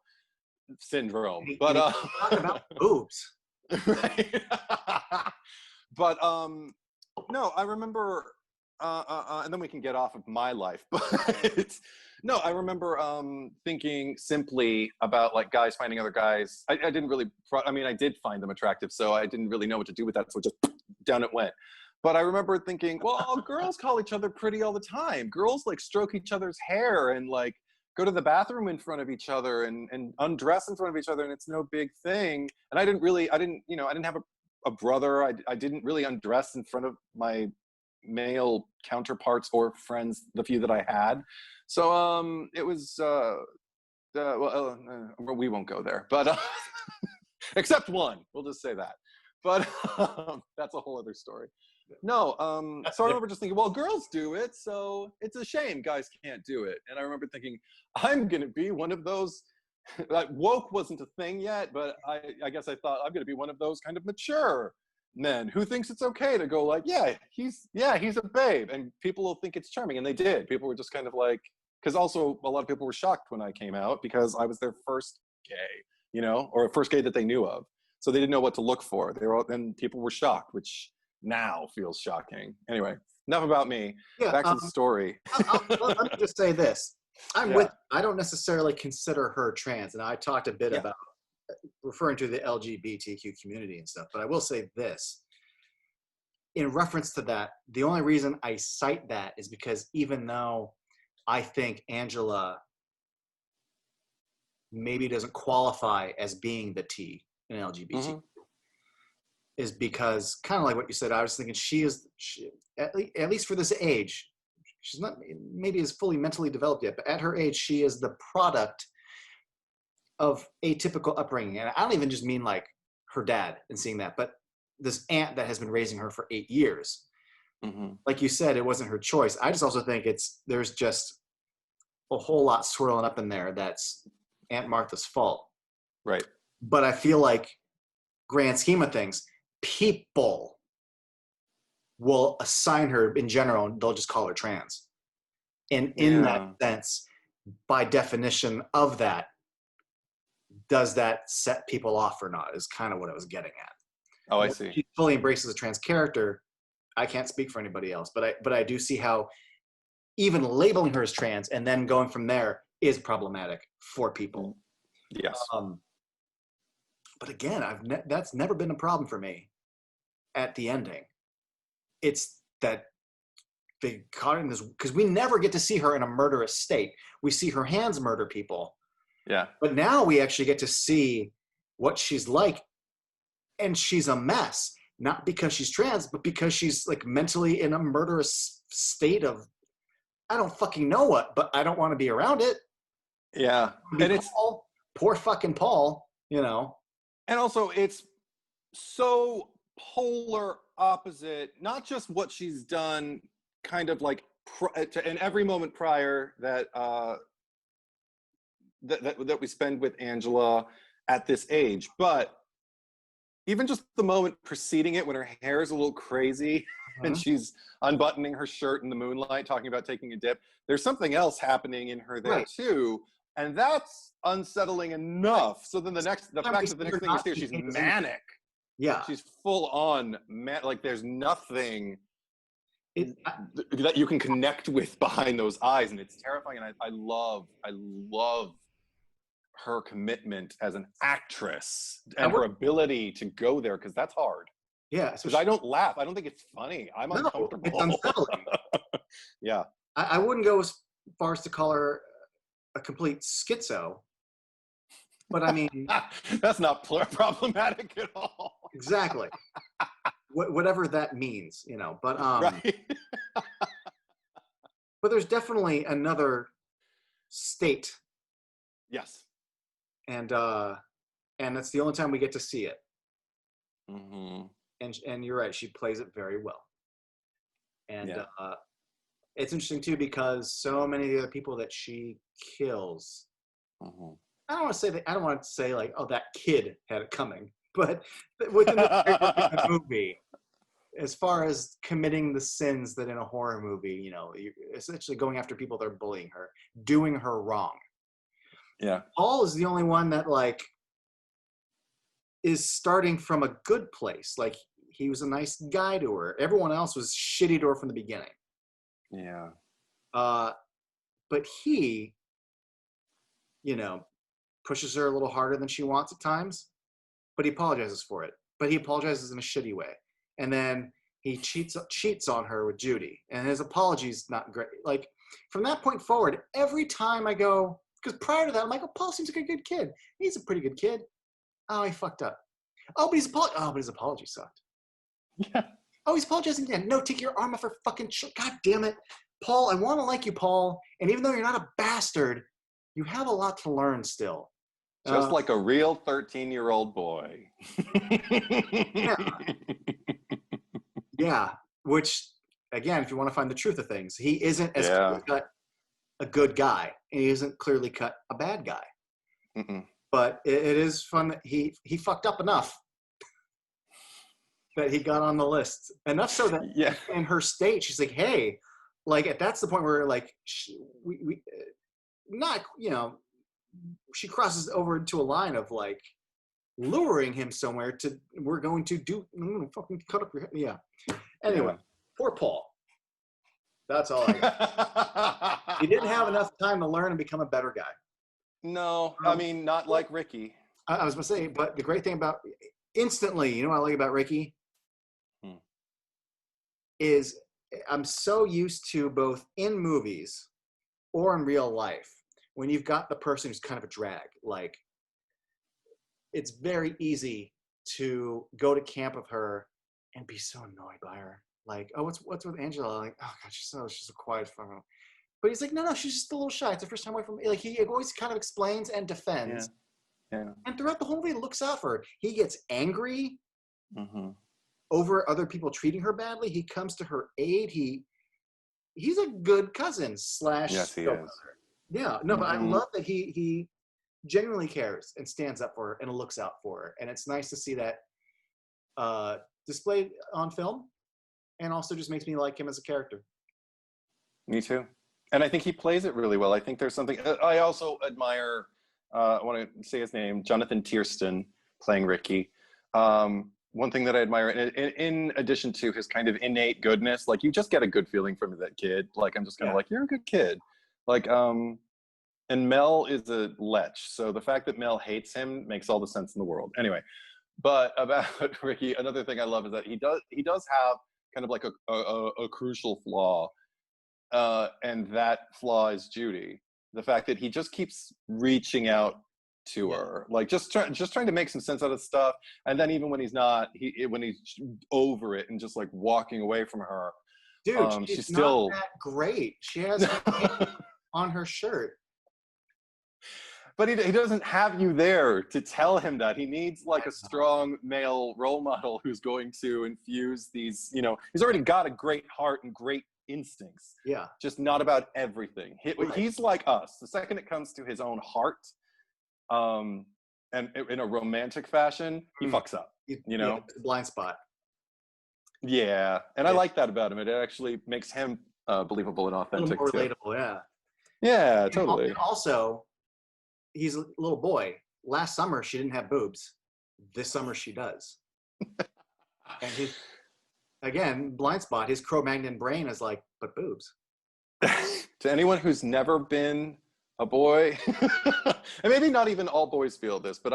syndrome. But talking about boobs. Right. But no, I remember and then we can get off of my life. But no, I remember thinking simply about like guys finding other guys. I didn't really, I mean, I did find them attractive, so I didn't really know what to do with that. So just down it went. But I remember thinking, well, girls call each other pretty all the time. Girls like stroke each other's hair and like go to the bathroom in front of each other and undress in front of each other. And it's no big thing. And I didn't have a brother. I didn't really undress in front of my male counterparts or friends, the few that I had. So it was we won't go there, but except one, we'll just say that. But that's a whole other story. No, so I remember just thinking, well, girls do it, so it's a shame guys can't do it. And I remember thinking, I'm gonna be one of those, like woke wasn't a thing yet, but I guess I thought I'm gonna be one of those kind of mature men who thinks it's okay to go like, yeah, he's a babe, and people will think it's charming. And they did. People were just kind of like, because also a lot of people were shocked when I came out because I was their first gay, you know, or first gay that they knew of. So they didn't know what to look for. Then people were shocked, which now feels shocking. Anyway, enough about me. Back to the story. Let me just say this. I don't necessarily consider her trans, and I talked a bit about referring to the LGBTQ community and stuff, but I will say this. In reference to that, the only reason I cite that is because even though I think Angela maybe doesn't qualify as being the T in LGBT, is because kind of like what you said, I was thinking she at least for this age, she's not maybe as fully mentally developed yet, but at her age, she is the product of atypical upbringing. And I don't even just mean like her dad and seeing that, but this aunt that has been raising her for 8 years. Mm-hmm. Like you said, it wasn't her choice. I just also think there's just a whole lot swirling up in there that's Aunt Martha's fault. Right. But I feel like, grand scheme of things, people will assign her in general, and they'll just call her trans. And in that sense, by definition of that, does that set people off or not is kind of what I was getting at. Oh, I see. She fully embraces a trans character. I can't speak for anybody else, but I do see how even labeling her as trans and then going from there is problematic for people. Yes. But again, that's never been a problem for me at the ending. It's that they caught in this, because we never get to see her in a murderous state. We see her hands murder people. Yeah. But now we actually get to see what she's like, and she's a mess. Not because she's trans, but because she's like mentally in a murderous state of, I don't fucking know what, but I don't want to be around it. Yeah. And it's poor fucking Paul, you know. And also it's so polar opposite, not just what she's done kind of like in every moment prior that that we spend with Angela at this age, but even just the moment preceding it when her hair is a little crazy and she's unbuttoning her shirt in the moonlight talking about taking a dip, there's something else happening in her there too, and that's unsettling enough. So then the fact that the next thing you see, she's manic. Yeah, she's full on like there's nothing that you can connect with behind those eyes, and it's terrifying. And I love her commitment as an actress and her ability to go there, because that's hard. Yeah, because I don't laugh. I don't think it's funny. I'm uncomfortable. It's unsettling. Yeah, I wouldn't go as far as to call her a complete schizo, but I mean that's not problematic at all. Exactly. Whatever that means, you know. But right. But there's definitely another state. Yes. And that's the only time we get to see it. Mm-hmm. And you're right, she plays it very well. And it's interesting too, because so many of the other people that she kills, I don't want to say like, oh, that kid had it coming, but within the movie, as far as committing the sins that in a horror movie, you know, you're essentially going after people that are bullying her, doing her wrong. Yeah. Paul is the only one that like is starting from a good place. Like, he was a nice guy to her. Everyone else was shitty to her from the beginning. Yeah. But he, you know, pushes her a little harder than she wants at times, but he apologizes for it. But he apologizes in a shitty way. And then he cheats on her with Judy, and his apology's not great. Like, from that point forward, every time I go, because prior to that, I'm like, oh, Paul seems like a good kid. He's a pretty good kid. Oh, he fucked up. Oh, but his apology sucked. Yeah. Oh, he's apologizing again. No, take your arm off her fucking God damn it. Paul, I want to like you, Paul. And even though you're not a bastard, you have a lot to learn still. Just like a real 13-year-old boy. Yeah. Which, again, if you want to find the truth of things, he isn't as clearly cut a good guy, and he isn't clearly cut a bad guy. Mm-mm. But it is fun that he fucked up enough that he got on the list. Enough so that in her state, she's like, hey, like, that's the point where, like, she crosses over into a line of, like, luring him somewhere to, we're going to do, I'm gonna fucking cut up your head. Yeah. Anyway, poor Paul. That's all I got. He didn't have enough time to learn and become a better guy. No, I mean, not like Ricky. I was going to say, but the great thing about, instantly, you know what I like about Ricky? Is I'm so used to, both in movies or in real life, when you've got the person who's kind of a drag, like, it's very easy to go to camp with her and be so annoyed by her. like, oh, what's with Angela? Like, oh god, she's a quiet fucker. But he's like, no, she's just a little shy. It's the first time away from me. Like he always kind of explains and defends. Yeah. And throughout the whole movie, looks out for her. He gets angry over other people treating her badly. He comes to her aid. He's a good cousin / Yes, he is. Yeah, no, but I love that he genuinely cares and stands up for her and looks out for her. And it's nice to see that displayed on film, and also just makes me like him as a character. Me too. And I think he plays it really well. I think there's something, I also admire, I want to say his name, Jonathan Tiersten, playing Ricky. One thing that I admire, in addition to his kind of innate goodness, like you just get a good feeling from that kid. Like, I'm just kind of like, you're a good kid. Like, and Mel is a lech. So the fact that Mel hates him makes all the sense in the world. Anyway, but about Ricky, another thing I love is that he does have kind of like a crucial flaw. And that flaw is Judy. The fact that he just keeps reaching out to her, like just trying to make some sense out of stuff. And then even when he's not, when he's over it and just like walking away from her, dude, she's still not that great. She has on her shirt. But he doesn't have you there to tell him that. He needs like a strong male role model who's going to infuse these, he's already got a great heart and great instincts. Yeah. Just not about everything. He's like us. The second it comes to his own heart, and in a romantic fashion, he fucks up. Blind spot. Yeah. And I like that about him. It actually makes him believable and authentic. A little more relatable, yeah. Yeah, totally. And also, he's a little boy. Last summer, she didn't have boobs. This summer, she does. And again, blind spot, his Cro-Magnon brain is like, but boobs. To anyone who's never been a boy, and maybe not even all boys feel this, but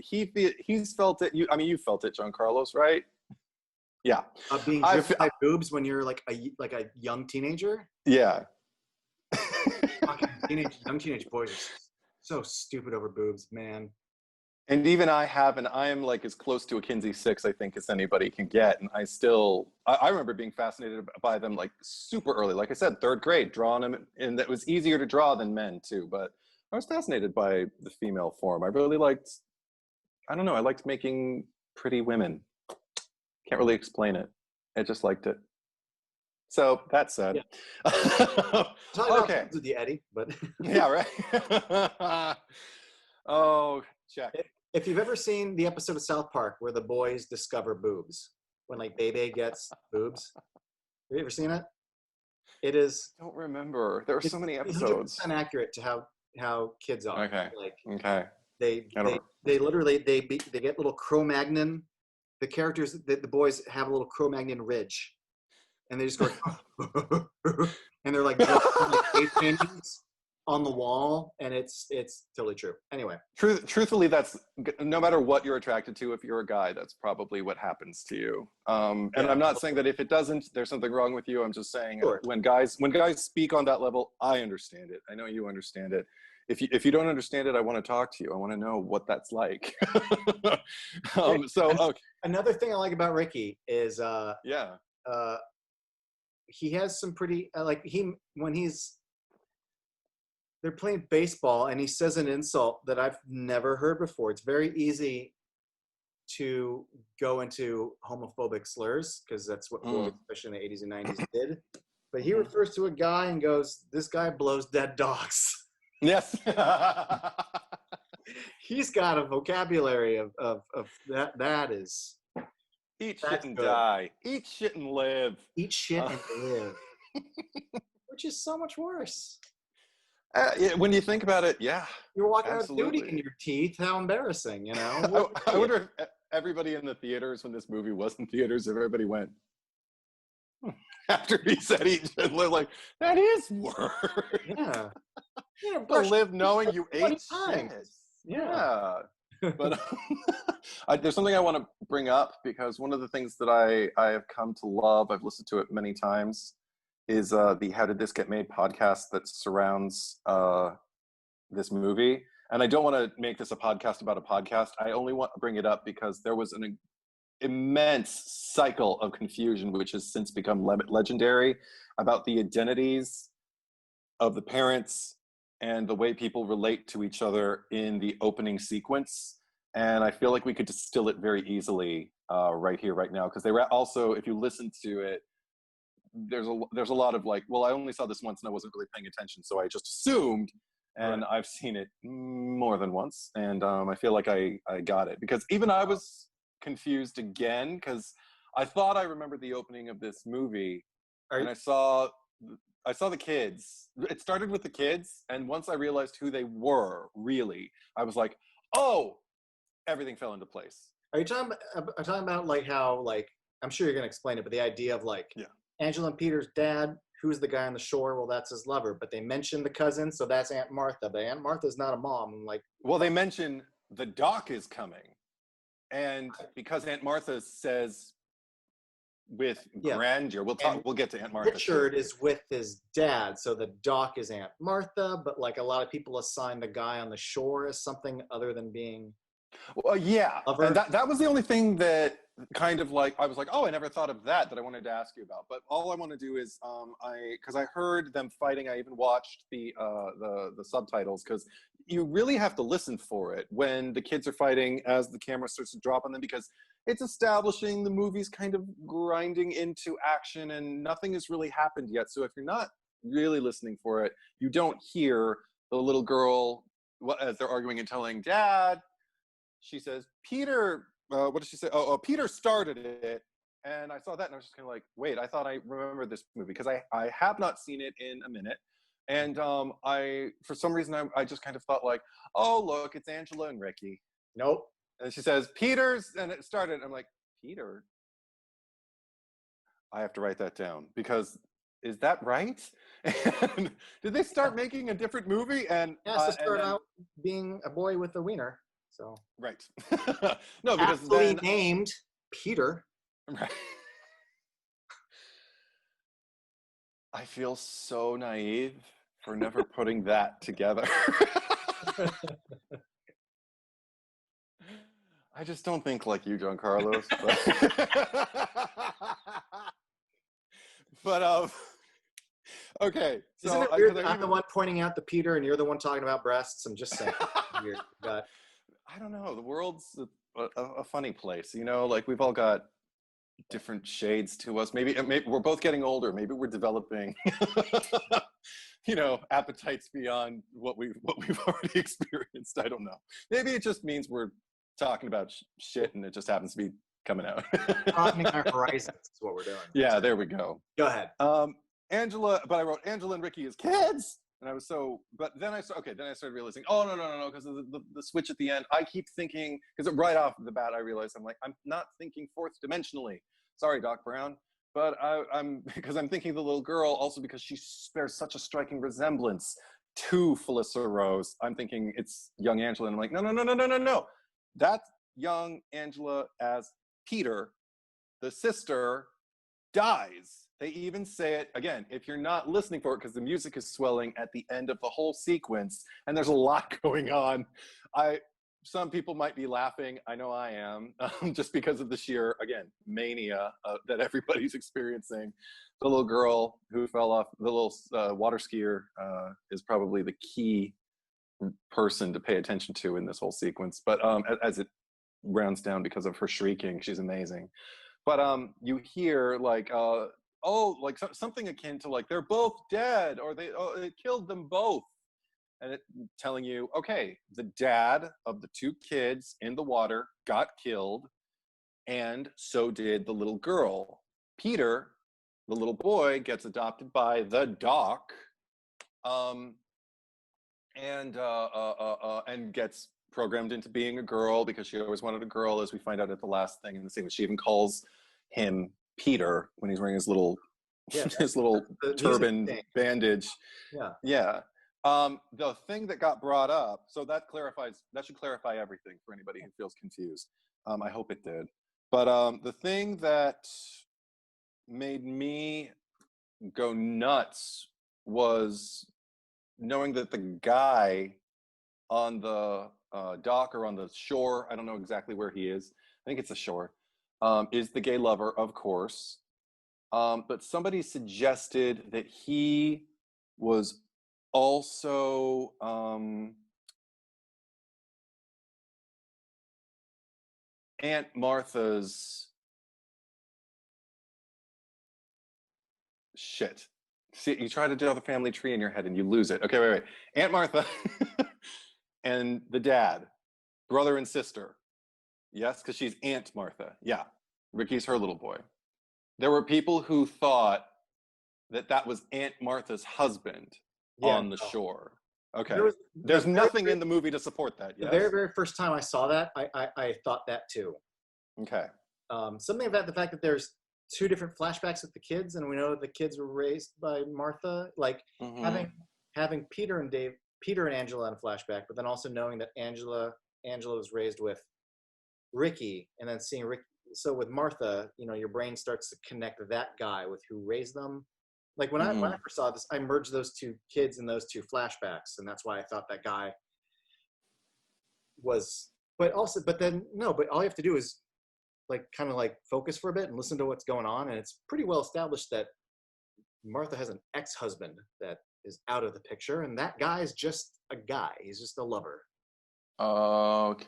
he's felt it. You felt it, John Carlos, right? Yeah. Being driven by boobs when you're like a young teenager. Yeah. Young teenage boys are so stupid over boobs, man. And even I am like as close to a Kinsey 6, I think, as anybody can get. And I remember being fascinated by them like super early. Like I said, 3rd grade, drawing them. And that was easier to draw than men too. But I was fascinated by the female form. I really liked making pretty women. Can't really explain it. I just liked it. So that's sad. Yeah. Okay. With the Eddie, but yeah, right. Oh, check. If you've ever seen the episode of South Park where the boys discover boobs, when like Bebe gets boobs, have you ever seen it? It is. I don't remember. There were so many episodes. 100% accurate to how kids are. Okay. Okay. They literally get little Cro-Magnon. The characters, the boys have a little Cro-Magnon ridge, and they just go, and they're like cave paintings on the wall, and it's totally true. Anyway, truthfully, that's no matter what you're attracted to. If you're a guy, that's probably what happens to you. And I'm not saying that if it doesn't, there's something wrong with you. I'm just saying when guys speak on that level, I understand it. I know you understand it. If you don't understand it, I want to talk to you. I want to know what that's like. Another thing I like about Ricky is he has some pretty they're playing baseball and he says an insult that I've never heard before. It's very easy to go into homophobic slurs because that's what boys, especially in the 80s and 90s, did. But he refers to a guy and goes, "This guy blows dead dogs." Yes. He's got a vocabulary of that. That is. Eat shit and die. Eat shit and live. Eat shit and live. Which is so much worse. When you think about it, yeah. You're walking out with duty in your teeth. How embarrassing, you know? I wonder if everybody in the theaters, when this movie was in theaters, if everybody went, after he said eat shit and live, like, that is worse. Yeah. To live knowing you ate shit. Yeah. But there's something I want to bring up because one of the things that I have come to love, I've listened to it many times, is the How Did This Get Made podcast that surrounds this movie. And I don't want to make this a podcast about a podcast. I only want to bring it up because there was an immense cycle of confusion, which has since become legendary, about the identities of the parents and the way people relate to each other in the opening sequence. And I feel like we could distill it very easily right here, right now, because they were also, if you listen to it, there's a lot of like, well, I only saw this once and I wasn't really paying attention, so I just assumed. And I've seen it more than once, and I feel like I got it, because even I was confused again, because I thought I remembered the opening of this movie, and I saw the kids. It started with the kids, and once I realized who they were, really, I was like, oh, everything fell into place. Are you talking about like how, like, I'm sure you're gonna explain it, but the idea of like Angela and Peter's dad, who's the guy on the shore? Well, that's his lover, but they mention the cousin, so that's Aunt Martha. But Aunt Martha's not a mom. I'm like, well, they mention the doc is coming, and because Aunt Martha says with grandeur, we'll get to Aunt Martha. Richard is with his dad, so the doc is Aunt Martha, but like a lot of people assign the guy on the shore as something other than being. Well, yeah, and that was the only thing that kind of like, I was like, oh, I never thought of that I wanted to ask you about. But all I want to do is, because I heard them fighting, I even watched the subtitles, because you really have to listen for it when the kids are fighting as the camera starts to drop on them, because it's establishing the movie's kind of grinding into action and nothing has really happened yet. So if you're not really listening for it, you don't hear the little girl, as they're arguing and telling Dad, she says, Peter, what did she say? Oh, Peter started it. And I saw that and I was just kind of like, wait, I thought I remembered this movie, because I have not seen it in a minute. And for some reason, I just kind of thought like, oh, look, it's Angela and Ricky. Nope. And she says, Peter's, and it started. I'm like, Peter? I have to write that down, because is that right? And did they start making a different movie? And it has to start out being a boy with a wiener. So right. No, because aptly named Peter. Right. I feel so naive for never putting that together. I just don't think like you, John Carlos. But okay. So isn't it weird that I'm the one pointing out the Peter and you're the one talking about breasts? I'm just saying. Weird. I don't know. The world's a funny place, you know. Like, we've all got different shades to us. Maybe we're both getting older. Maybe we're developing, you know, appetites beyond what we've already experienced. I don't know. Maybe it just means we're talking about shit, and it just happens to be coming out. Broadening our horizons is what we're doing. Yeah, there we go. Go ahead. Angela, but I wrote Angela and Ricky as kids. And I was but then I started realizing, oh, no, because of the switch at the end. I keep thinking, because right off the bat, I realized, I'm like, I'm not thinking fourth dimensionally. Sorry, Doc Brown. But I'm thinking the little girl, also because she bears such a striking resemblance to Felissa Rose. I'm thinking it's young Angela. And I'm like, no. That's young Angela as Peter. The sister dies. They even say it, again, if you're not listening for it, because the music is swelling at the end of the whole sequence, and there's a lot going on. Some people might be laughing. I know I am, just because of the sheer, again, mania that everybody's experiencing. The little girl who fell off, the little water skier, is probably the key person to pay attention to in this whole sequence. But as it rounds down, because of her shrieking, she's amazing. But you hear like, like something akin to like, they're both dead, or it killed them both. And it telling you, okay, the dad of the two kids in the water got killed, and so did the little girl. Peter, the little boy, gets adopted by the doc, and gets programmed into being a girl, because she always wanted a girl, as we find out at the last thing in the scene. She even calls him Peter when he's wearing his little turban bandage. Yeah. The thing that got brought up, so that should clarify everything for anybody who feels confused. I hope it did. But the thing that made me go nuts was knowing that the guy on the dock or on the shore, I don't know exactly where he is, I think it's the shore, is the gay lover, of course. But somebody suggested that he was also Aunt Martha's shit. See, you try to draw the family tree in your head and you lose it. Okay, wait. Aunt Martha and the dad, brother and sister. Yes, because she's Aunt Martha. Yeah, Ricky's her little boy. There were people who thought that was Aunt Martha's husband on the shore. Okay. There's nothing in the movie to support that. Yes? The very first time I saw that, I thought that too. Okay. Something about the fact that there's 2 different flashbacks with the kids, and we know that the kids were raised by Martha. Like having Peter and Angela in a flashback, but then also knowing that Angela was raised with Ricky, and then seeing Ricky. So with Martha, your brain starts to connect that guy with who raised them. Like when I first saw this, I merged those 2 kids in those 2 flashbacks, and that's why I thought that guy was. But all you have to do is kind of focus for a bit and listen to what's going on, and it's pretty well established that Martha has an ex-husband that is out of the picture, and that guy is just a guy. He's just a lover. Okay.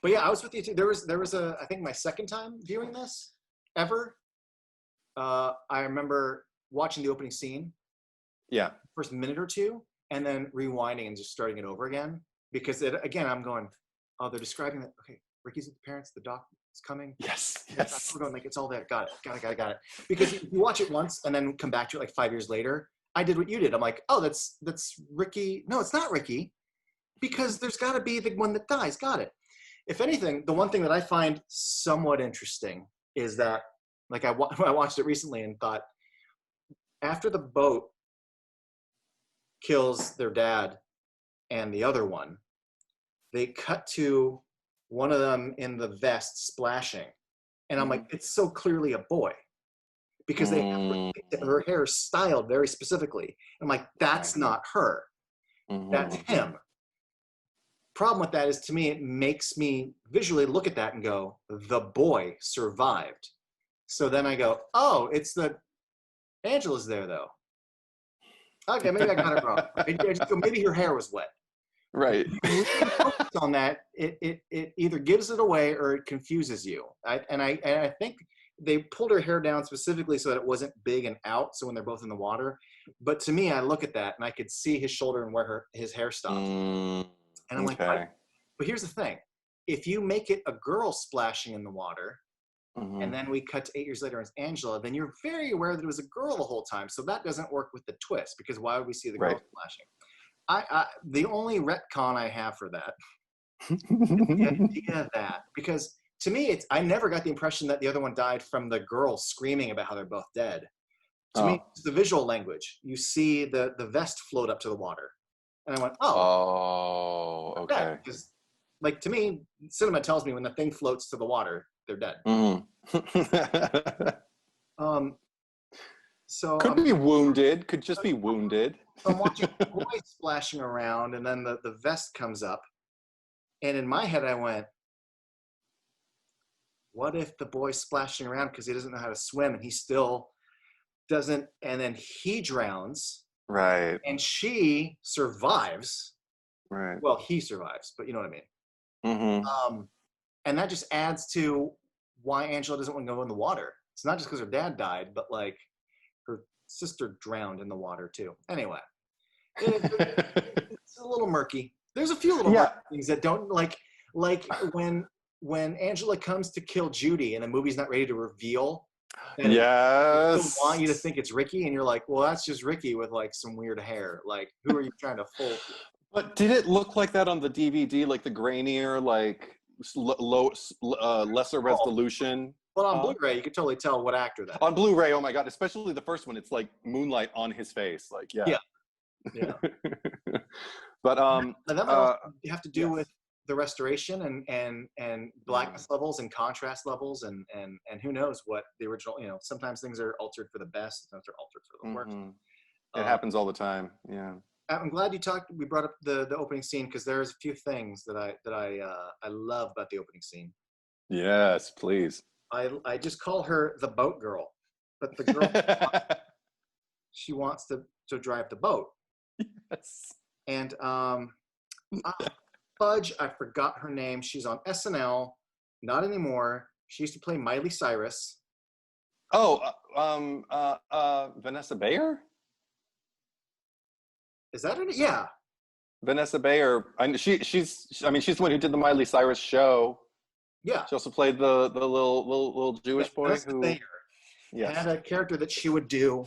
But yeah, I was with you too. There was I think my second time viewing this ever. I remember watching the opening scene. Yeah. First minute or 2, and then rewinding and just starting it over again, because again I'm going, oh, they're describing that. Okay, Ricky's with the parents. The doc is coming. Yes. We're going it's all there. Got it. Because if you watch it once and then come back to it 5 years later, I did what you did. I'm like, oh, that's Ricky. No, it's not Ricky, because there's got to be the one that dies. Got it. If anything, the one thing that I find somewhat interesting is that, I watched it recently and thought, after the boat kills their dad and the other one, they cut to one of them in the vest splashing. And I'm like, it's so clearly a boy, because they have her hair styled very specifically. I'm like, that's not her. That's him. Problem with that is, to me, it makes me visually look at that and go, the boy survived. So then I go, oh, it's Angela's there though. Okay, maybe I got it wrong. I just go, maybe her hair was wet. Right. On that, it either gives it away or it confuses you. I think they pulled her hair down specifically so that it wasn't big and out, so when they're both in the water. But to me, I look at that and I could see his shoulder and where his hair stopped. And I'm like, but here's the thing. If you make it a girl splashing in the water, and then we cut to 8 years later and it's Angela, then you're very aware that it was a girl the whole time. So that doesn't work with the twist, because why would we see the girl splashing? The only retcon I have for that is the idea of that, because to me, I never got the impression that the other one died from the girl screaming about how they're both dead. To me, it's the visual language. You see the vest float up to the water. And I went, oh, okay. Because, to me, cinema tells me when the thing floats to the water, they're dead. So could be wounded. Could just be wounded. I'm watching the boy splashing around, and then the vest comes up, and in my head I went, what if the boy's splashing around because he doesn't know how to swim, and he still doesn't, and then he drowns. Right. And she survives. Right. Well, he survives, but you know what I mean. And that just adds to why Angela doesn't want to go in the water. It's not just because her dad died, but her sister drowned in the water too. Anyway, it's a little murky. There's a few little murky things that don't like when Angela comes to kill Judy and the movie's not ready to reveal. And yes. People want you to think it's Ricky, and you're like, well, that's just Ricky with some weird hair. Who are you trying to fool? But did it look like that on the DVD, the grainier, lesser resolution? Well, on Blu-ray, you could totally tell what actor that is. On Blu-ray, oh my God, especially the first one, it's like moonlight on his face. Yeah. But that might have to do with the restoration and blackness levels and contrast levels and who knows what the original, sometimes things are altered for the best, sometimes they're altered for the worst. It happens all the time. Yeah. I'm glad we brought up the opening scene, because there's a few things that I love about the opening scene. Yes, please. I just call her the boat girl, but the girl she wants to drive the boat. Yes. And fudge, I forgot her name. She's on SNL, not anymore. She used to play Miley Cyrus. Oh, Vanessa Bayer? Is that her? Yeah. Vanessa Bayer. She's the one who did the Miley Cyrus show. Yeah. She also played the little Jewish boy Vanessa who Bayer had a character that she would do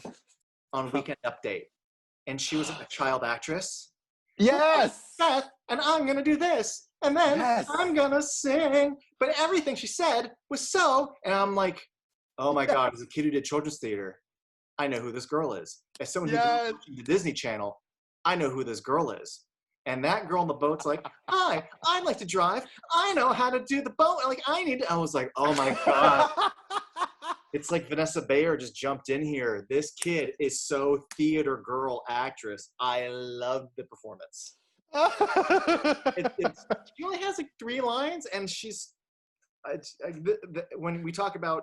on Weekend Update. And she was a child actress. Yes. And I'm going to do this. And then I'm going to sing. But everything she said was so. And I'm like, oh my God, as a kid who did children's theater, I know who this girl is. As someone who grew up watching the Disney Channel, I know who this girl is. And that girl on the boat's like, hi, I'd like to drive. I know how to do the boat. Like, I was like, oh my God. It's like Vanessa Bayer just jumped in here. This kid is so theater girl actress. I love the performance. She only has like 3 lines, and she's when we talk about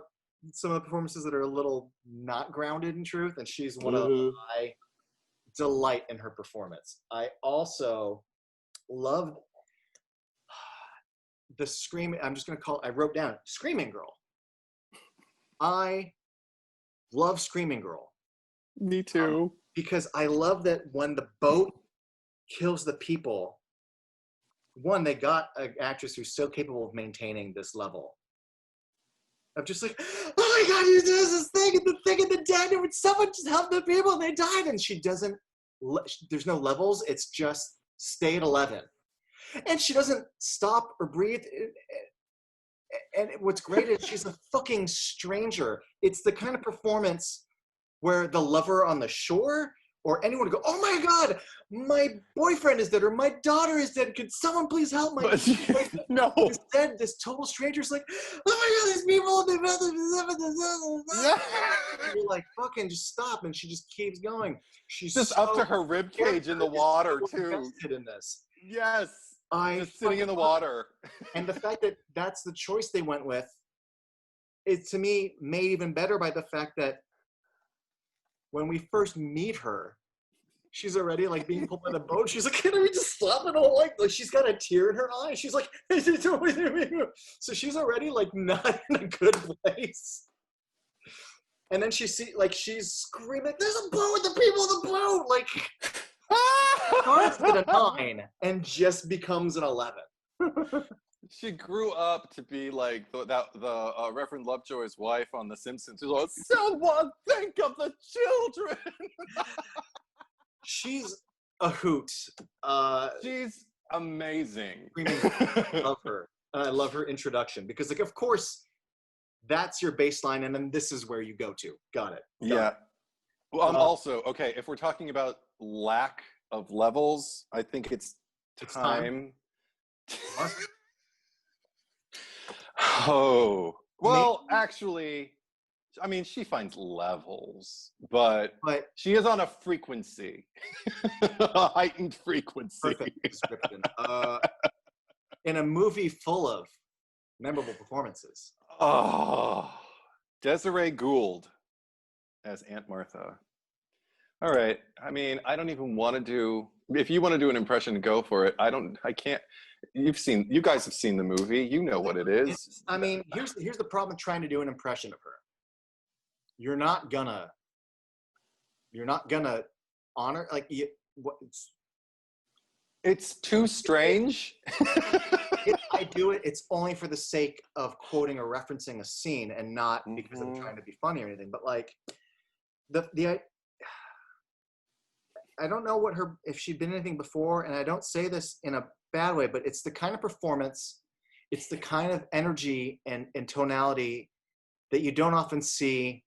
some of the performances that are a little not grounded in truth, and she's one of them. I delight in her performance. I also love the scream. I'm just going to call it, I wrote down Screaming Girl. I love Screaming Girl. Me too. Because I love that when the boat kills the people, one, they got an actress who's so capable of maintaining this level. I'm just like, oh my God, you did this thing and the dead, and someone just helped the people and they died. And she doesn't, there's no levels. It's just stay at 11. And she doesn't stop or breathe. And what's great is she's a fucking stranger. It's the kind of performance where the lover on the shore or anyone would go, oh my God, my boyfriend is dead or my daughter is dead. Could someone please help my boyfriend? No. Instead, this total stranger's like, oh my God, these people. You're like, fucking just stop. And she just keeps going. She's just up to her rib cage in the water too. Invested in this. Yes. Just sitting in the water. And the fact that that's the choice they went with, it to me made even better by the fact that when we first meet her, she's already like being pulled by the boat. She's like, can we just stop it all? Like she's got a tear in her eye. She's like, so she's already like not in a good place. And then she's screaming, there's a boat with the people in the boat. Like, starts at a 9 and just becomes an 11. She grew up to be like the Reverend Lovejoy's wife on The Simpsons, who's like, someone think of the children. She's a hoot. She's amazing. I love her. I love her introduction because, like, of course, that's your baseline, and then this is where you go to. Got it. Yeah. Well, also, okay, if we're talking about lack of levels, I think it's time. Oh, well, actually, I mean, she finds levels, but she is on a frequency, a heightened frequency. Perfect description. In a movie full of memorable performances. Oh, Desiree Gould as Aunt Martha. All right. I mean, I don't even want to do, if you want to do an impression, go for it. I can't. You guys have seen the movie. You know what it is. I mean, here's the problem with trying to do an impression of her. You're not gonna honor, like, it's too strange. If I do it, it's only for the sake of quoting or referencing a scene and not because I'm trying to be funny or anything. But like I don't know if she'd been anything before, and I don't say this in a bad way, but it's the kind of performance, it's the kind of energy and tonality that you don't often see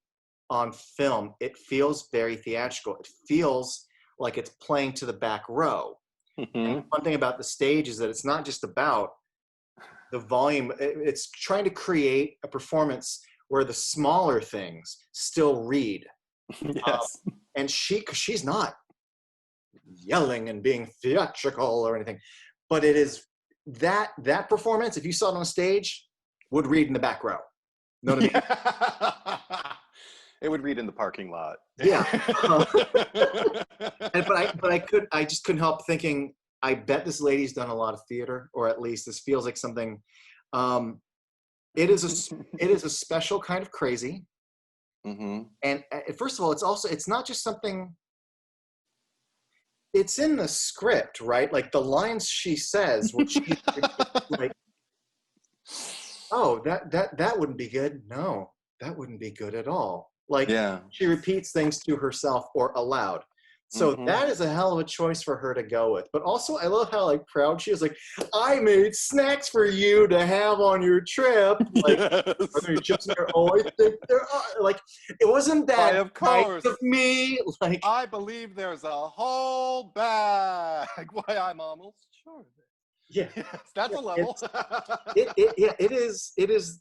on film. It feels very theatrical. It feels like it's playing to the back row. And one thing about the stage is that it's not just about the volume. It's trying to create a performance where the smaller things still read. Yes. And she's not yelling and being theatrical or anything, but it is that performance, if you saw it on stage, would read in the back row. Know what I mean? It would read in the parking lot. Yeah. I just couldn't help thinking, I bet this lady's done a lot of theater, or at least this feels like something. It is a special kind of crazy. Mm-hmm. And first of all, it's not just something, it's in the script, right? Like the lines she says, which she's like, oh, that wouldn't be good. No, that wouldn't be good at all. Like, yeah. she repeats things to herself or aloud. So that is a hell of a choice for her to go with. But also, I love how like proud she is. Like, I made snacks for you to have on your trip. Like, yes. are there chips in there? Oh, I think there are. Like, it wasn't that Why, of course. nice of me. Like, I believe there's a whole bag. Why, I'm almost sure of it. Yeah, yes, that's a level. It is.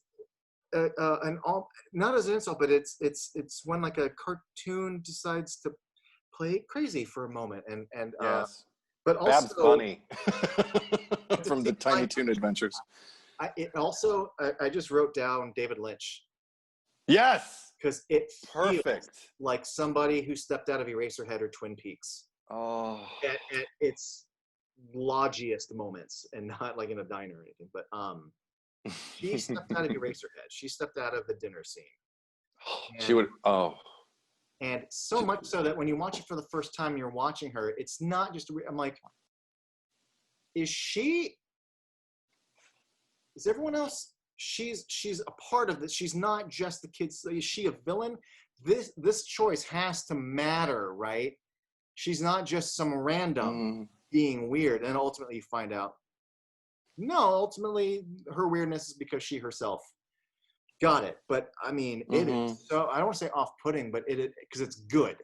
An all, not as an insult, but it's when like a cartoon decides to play crazy for a moment, and yes, but also Babs Bunny from the Tiny Toon Adventures. I just wrote down David Lynch. Yes, because it perfect, feels like somebody who stepped out of Eraserhead or Twin Peaks. Oh, at its lodgiest moments, and not like in a diner or anything, but she stepped out of Eraserhead. She stepped out of the dinner scene. She would. Oh. And so much so that when you watch it for the first time, you're watching her. It's not just. I'm like, is everyone else? She's a part of this. She's not just the kids. Is she a villain? This choice has to matter, right? She's not just some random being weird. And ultimately, you find out. No, ultimately, her weirdness is because she herself got it. But I mean, it is so, I don't want to say off-putting, but because it's good.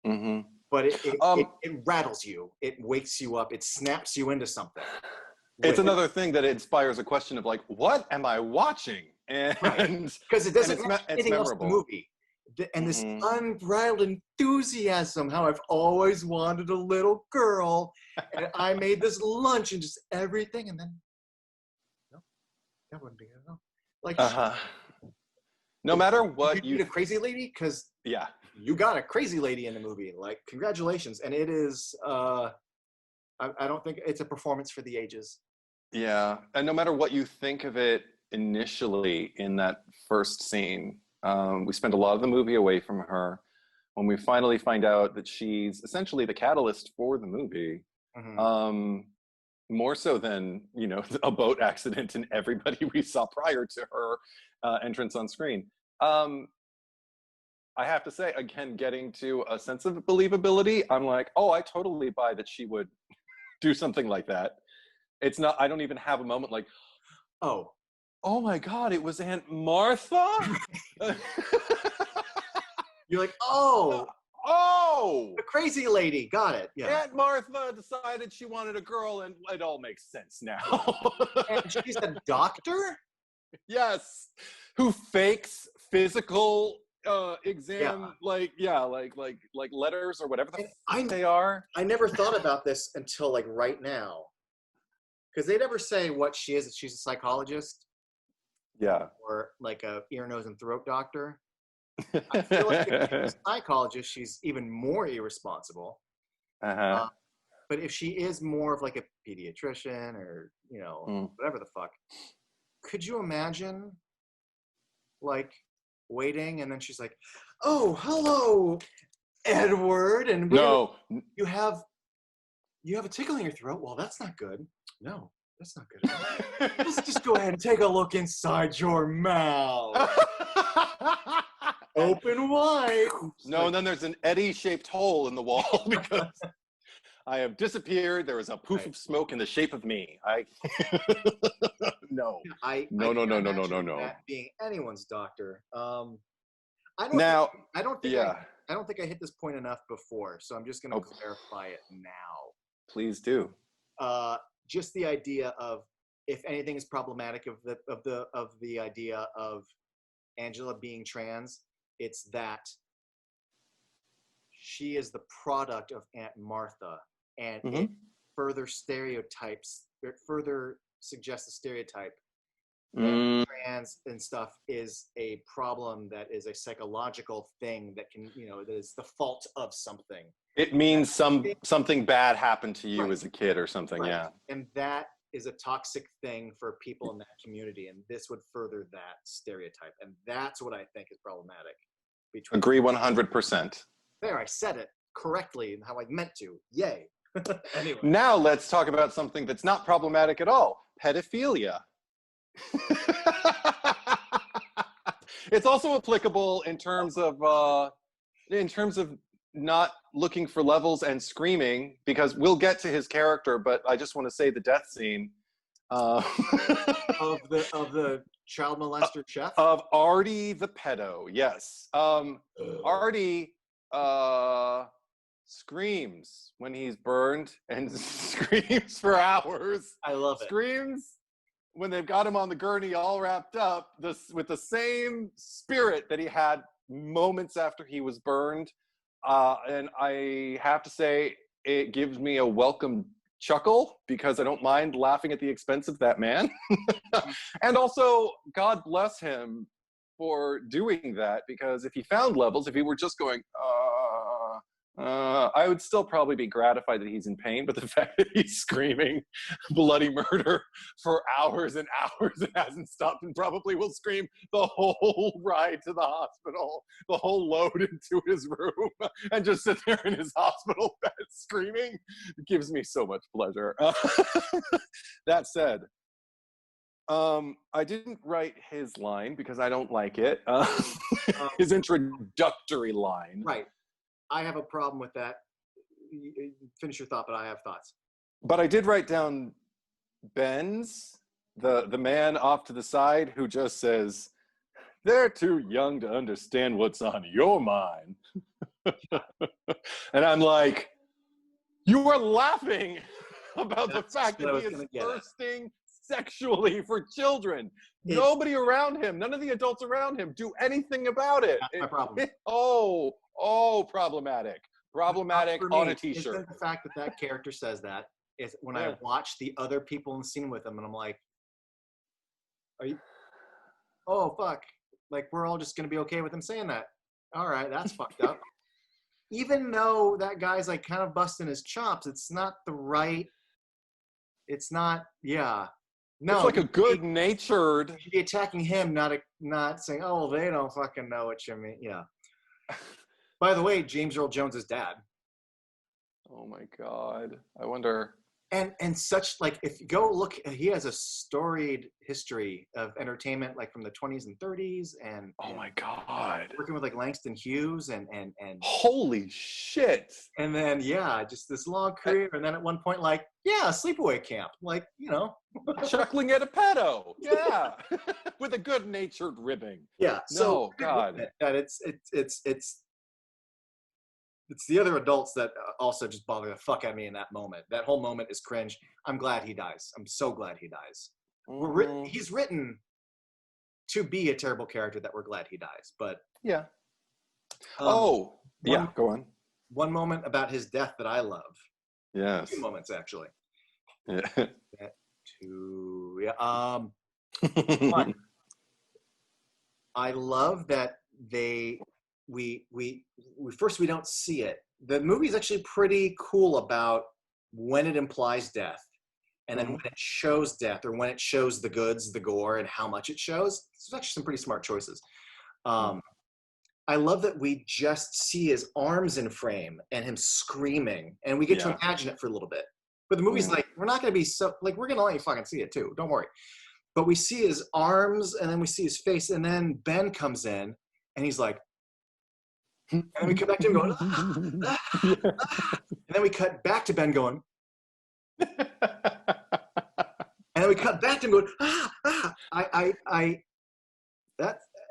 But it rattles you. It wakes you up. It snaps you into something. It's another thing that inspires a question of like, what am I watching? And because it doesn't match anything else in the memorable. movie. And this unbridled enthusiasm, how I've always wanted a little girl, and I made this lunch and just everything, and then no, that wouldn't be good at all. Like, no matter what you need a crazy lady, because you got a crazy lady in the movie. Like, congratulations, and it is. I don't think it's a performance for the ages. Yeah, and no matter what you think of it initially in that first scene. We spend a lot of the movie away from her. When we finally find out that she's essentially the catalyst for the movie, more so than, you know, a boat accident and everybody we saw prior to her entrance on screen. I have to say, again, getting to a sense of believability, I'm like, oh, I totally buy that she would do something like that. It's not, I don't even have a moment like, oh my God, it was Aunt Martha? You're like, oh, the crazy lady, got it. Yeah. Aunt Martha decided she wanted a girl, and it all makes sense now. And she's a doctor? Yes, who fakes physical exam, like letters or whatever they are. I never thought about this until like right now, because they never say what she is. If she's a psychologist, or like a ear, nose, and throat doctor. I feel like if she's a psychologist, she's even more irresponsible. But if she is more of like a pediatrician or, you know, whatever the fuck, could you imagine like waiting and then she's like, oh, hello, Edward, and you have a tickle in your throat? Well, that's not good. No, that's not good. Let's just go ahead and take a look inside your mouth. Open wide. No, and then there's an eddy-shaped hole in the wall because I have disappeared. There is a poof of smoke in the shape of me. No. No. Being anyone's doctor. I don't think I hit this point enough before, so I'm just going to clarify it now. Please do. Just the idea of, if anything is problematic of the idea of Angela being trans, it's that she is the product of Aunt Martha, and it further suggests a stereotype and trans and stuff is a problem that is a psychological thing that can, that is the fault of something. It means something bad happened to you as a kid or something, yeah. And that is a toxic thing for people in that community, and this would further that stereotype, and that's what I think is problematic. Agree 100%. There, I said it correctly and how I meant to. Yay. Anyway. Now let's talk about something that's not problematic at all. Pedophilia. It's also applicable in terms of not looking for levels and screaming, because we'll get to his character, but I just want to say the death scene of the child molester chef, of Artie the pedo. Yes. Artie screams when he's burned and screams for hours. I love it. Screams when they've got him on the gurney all wrapped up, with the same spirit that he had moments after he was burned. And I have to say, it gives me a welcome chuckle, because I don't mind laughing at the expense of that man. And also, God bless him for doing that, because if he found levels, if he were just going, I would still probably be gratified that he's in pain, but the fact that he's screaming bloody murder for hours and hours and hasn't stopped, and probably will scream the whole ride to the hospital, the whole load into his room, and just sit there in his hospital bed screaming, it gives me so much pleasure. That said, I didn't write his line because I don't like it. His introductory line. Right. I have a problem with that. Finish your thought, but I have thoughts. But I did write down Ben's, the man off to the side, who just says, "They're too young to understand what's on your mind." And I'm like, you are laughing about the fact that he is thirsting sexually for children. Nobody around him, none of the adults around him do anything about it. That's my problem. Problematic. Problematic on a t-shirt. The fact that character says that is when I watch the other people in the scene with him, and I'm like, are you, oh, fuck. Like, we're all just going to be okay with him saying that. All right, that's fucked up. Even though that guy's like kind of busting his chops, it's not the right, it's not, no. It's like a good-natured. You should be attacking him, not saying, oh, they don't fucking know what you mean. Yeah. By the way, James Earl Jones' dad. Oh my God. I wonder. And such, like, if you go look, he has a storied history of entertainment, like from the 20s and 30s, and oh my God, working with like Langston Hughes and holy shit. And then just this long career, and then at one point, like, Sleepaway Camp, like, chuckling at a pedo, with a good-natured ribbing. So God, that it's the other adults that also just bother the fuck out of me in that moment. That whole moment is cringe. I'm glad he dies. I'm so glad he dies. Mm-hmm. He's written to be a terrible character that we're glad he dies. But go on. One moment about his death that I love. Yes. 2 moments, actually. Yeah. One, I love that we first, we don't see it. The movie's actually pretty cool about when it implies death, and then when it shows death, or when it shows the goods, the gore, and how much it shows. There's actually some pretty smart choices. I love that we just see his arms in frame and him screaming, and we get to imagine it for a little bit. But the movie's like, we're not going to be so, like, we're going to let you fucking see it too. Don't worry. But we see his arms, and then we see his face, and then Ben comes in, and he's like, and then we cut back to him going, and then we cut back to Ben going, and then we cut back to him going,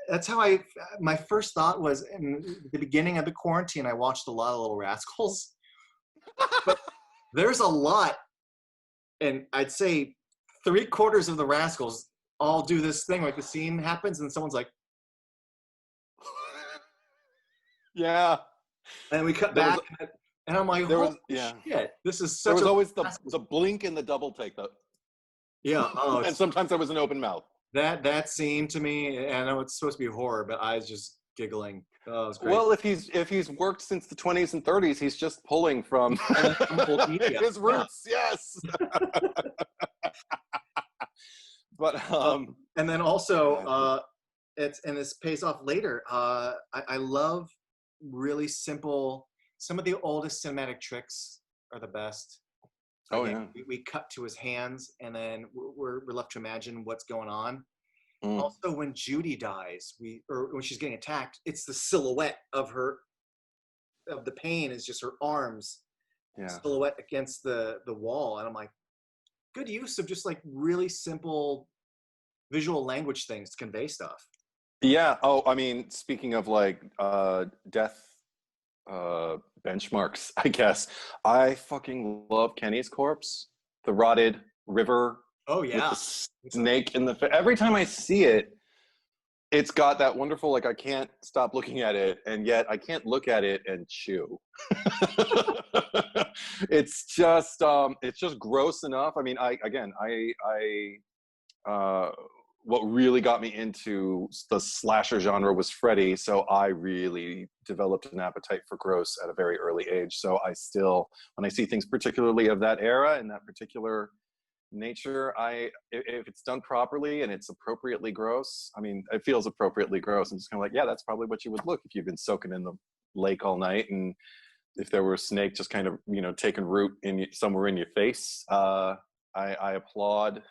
that's how my first thought was in the beginning of the quarantine. I watched a lot of Little Rascals, but there's a lot, and I'd say 3/4 of the Rascals all do this thing, like the scene happens and someone's like, and we cut back, and I'm like, holy shit, this is such. There was always the blink and the double take, though. Yeah. And sometimes there was an open mouth. That scene to me, and I know it's supposed to be horror, but I was just giggling. Oh, it was great. Well, if he's worked since the 20s and 30s, he's just pulling from his roots. Yeah. Yes. But and then also this pays off later. I love really simple. Some of the oldest cinematic tricks are the best. Oh, Again, yeah. we cut to his hands, and then we're left to imagine what's going on. Mm. Also, when Judy dies, or when she's getting attacked, it's the silhouette of the pain is just her arms silhouette against the wall, and I'm like, good use of just like really simple visual language things to convey stuff. Yeah. Oh, I mean, speaking of like death benchmarks, I guess I fucking love Kenny's corpse, the rotted river. Oh yeah, with the snake in the every time I see it, it's got that wonderful, like, I can't stop looking at it, and yet I can't look at it and chew. It's just gross enough. I mean, what really got me into the slasher genre was Freddy, so I really developed an appetite for gross at a very early age. So I still, when I see things particularly of that era and that particular nature, if it's done properly and it's appropriately gross, I mean, it feels appropriately gross. I'm just kind of like, yeah, that's probably what you would look if you've been soaking in the lake all night, and if there were a snake just kind of, taking root somewhere in your face. I applaud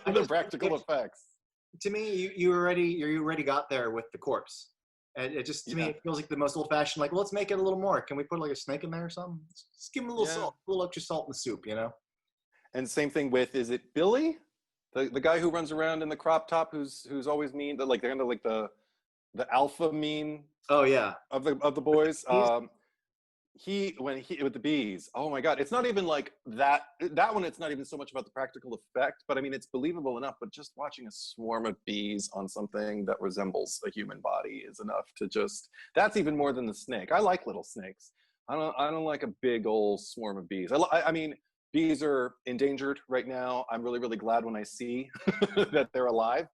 the practical effects. To me, you already got there with the corpse, and it just, to me, it feels like the most old-fashioned, like, well, let's make it a little more. Can we put like a snake in there or something? Just give him a little salt, a little extra salt in the soup, And same thing with, is it Billy, the guy who runs around in the crop top, who's always mean, like they're kind of like the alpha mean. Oh yeah, of the boys. He with the bees. Oh my God, it's not even like that one. It's not even so much about the practical effect, but I mean, it's believable enough. But just watching a swarm of bees on something that resembles a human body is enough to just. That's even more than the snake. I like little snakes. I don't like a big old swarm of bees. I mean, bees are endangered right now. I'm really, really glad when I see that they're alive.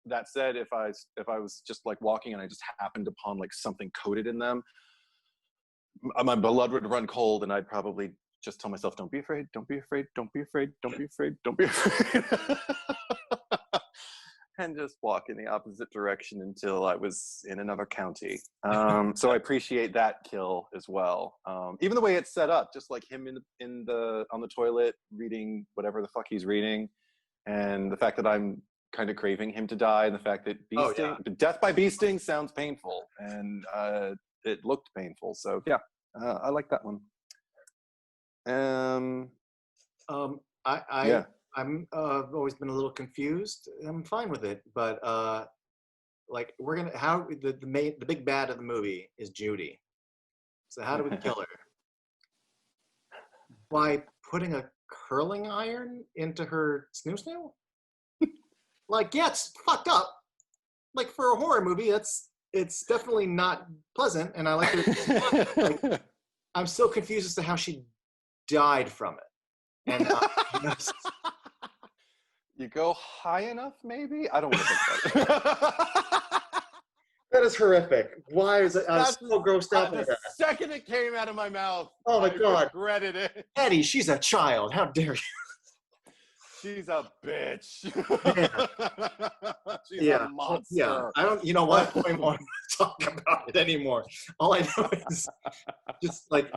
That said, if I was just like walking and I just happened upon like something coated in them, my blood would run cold, and I'd probably just tell myself, don't be afraid, don't be afraid, don't be afraid, don't be afraid, don't be afraid. And just walk in the opposite direction until I was in another county. So I appreciate that kill as well. Even the way it's set up, just like him on the toilet reading whatever the fuck he's reading, and the fact that I'm kind of craving him to die, and the fact that death by bee sting sounds painful, and it looked painful. So yeah, I like that one. I've always been a little confused. I'm fine with it, but like, the big bad of the movie is Judy. So how do we kill her? By putting a curling iron into her snoo? Like, yeah, it's fucked up. Like, for a horror movie, it's definitely not pleasant, and I like her. Like, I'm still confused as to how she died from it. And you go high enough, maybe? I don't want to think about it. That is horrific. Why is it? I was so grossed out by that. The second it came out of my mouth, oh my God, I regretted it. Eddie, she's a child. How dare you? She's a bitch. She's a monster. Yeah, I don't. You know what? I don't want to talk about it anymore. All I know is just like,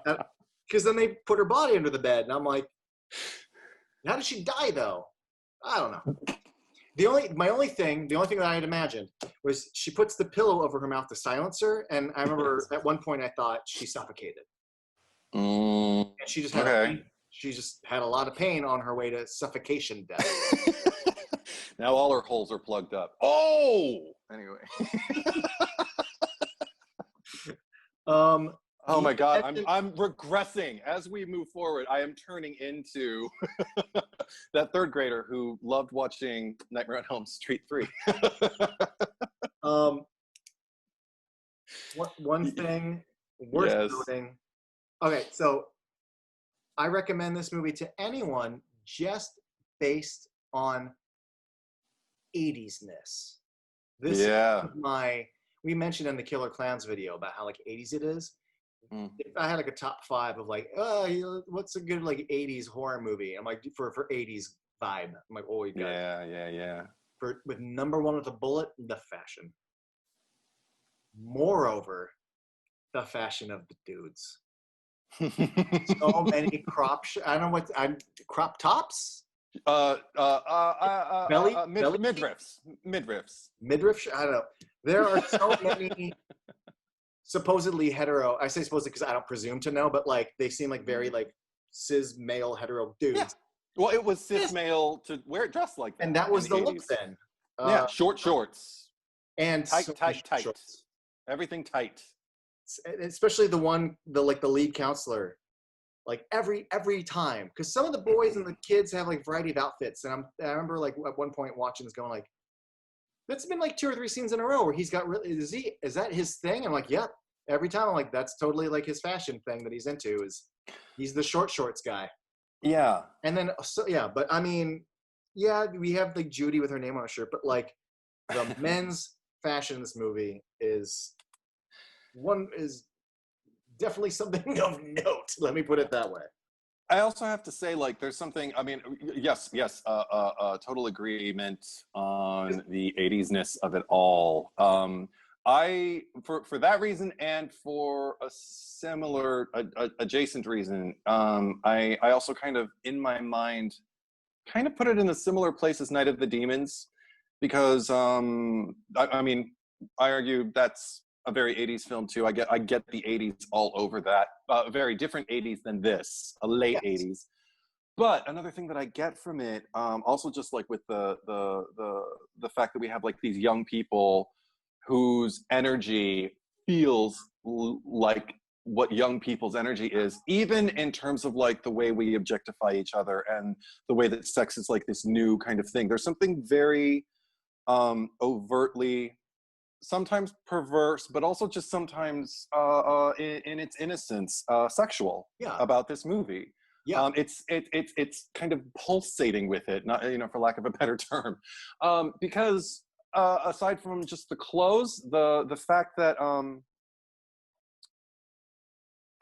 because then they put her body under the bed, and I'm like, how did she die though? I don't know. The only thing that I had imagined was she puts the pillow over her mouth to silence her, and I remember at one point I thought she suffocated, and she just had a lot of pain on her way to suffocation death. Now all her holes are plugged up. Oh, anyway. Oh my God, I'm regressing as we move forward. I am turning into that third grader who loved watching Nightmare on Elm Street 3. One thing worth noting. Okay, so I recommend this movie to anyone just based on 80s-ness. This Yeah. is we mentioned in the Killer Clowns video about how like 80s it is. If I had like a top 5 of like, what's a good like 80s horror movie? I'm like, for 80s vibe. I'm like, oh, you got Yeah. with number 1 with a bullet, the fashion. Moreover, the fashion of the dudes. So many I don't know what crop tops. Belly midriffs. Midriff. I don't know. There are so many supposedly hetero. I say supposedly because I don't presume to know, but like they seem like very like cis male hetero dudes. Yeah. Well, it was cis male to wear it dressed like that, and that was the look then. Yeah, short shorts and tight. Shorts. Everything tight. Especially the lead counselor. Like every time, because some of the boys and the kids have like variety of outfits, and I remember like at one point watching this going like, that's been like 2 or 3 scenes in a row where he's got really is that his thing? I'm like, yep. Every time I'm like, that's totally like his fashion thing that he's into is he's the short shorts guy. Yeah. And then but I mean, yeah, we have like Judy with her name on her shirt, but like the men's fashion in this movie is definitely something of note. Let me put it that way. I also have to say, like, there's something. I mean, yes, total agreement on the 80s-ness of it all. I for that reason and for a similar adjacent reason, I also kind of in my mind kind of put it in a similar place as Night of the Demons, because I mean, I argue that's a very 80s film too. I get the 80s all over that. A very different 80s than this, a late 80s. But another thing that I get from it, also just like with the fact that we have like these young people whose energy feels like what young people's energy is, even in terms of like the way we objectify each other and the way that sex is like this new kind of thing. There's something very overtly, sometimes perverse, but also just sometimes in its innocence, sexual about this movie. Yeah, it's kind of pulsating with it, not for lack of a better term, because aside from just the clothes, the fact that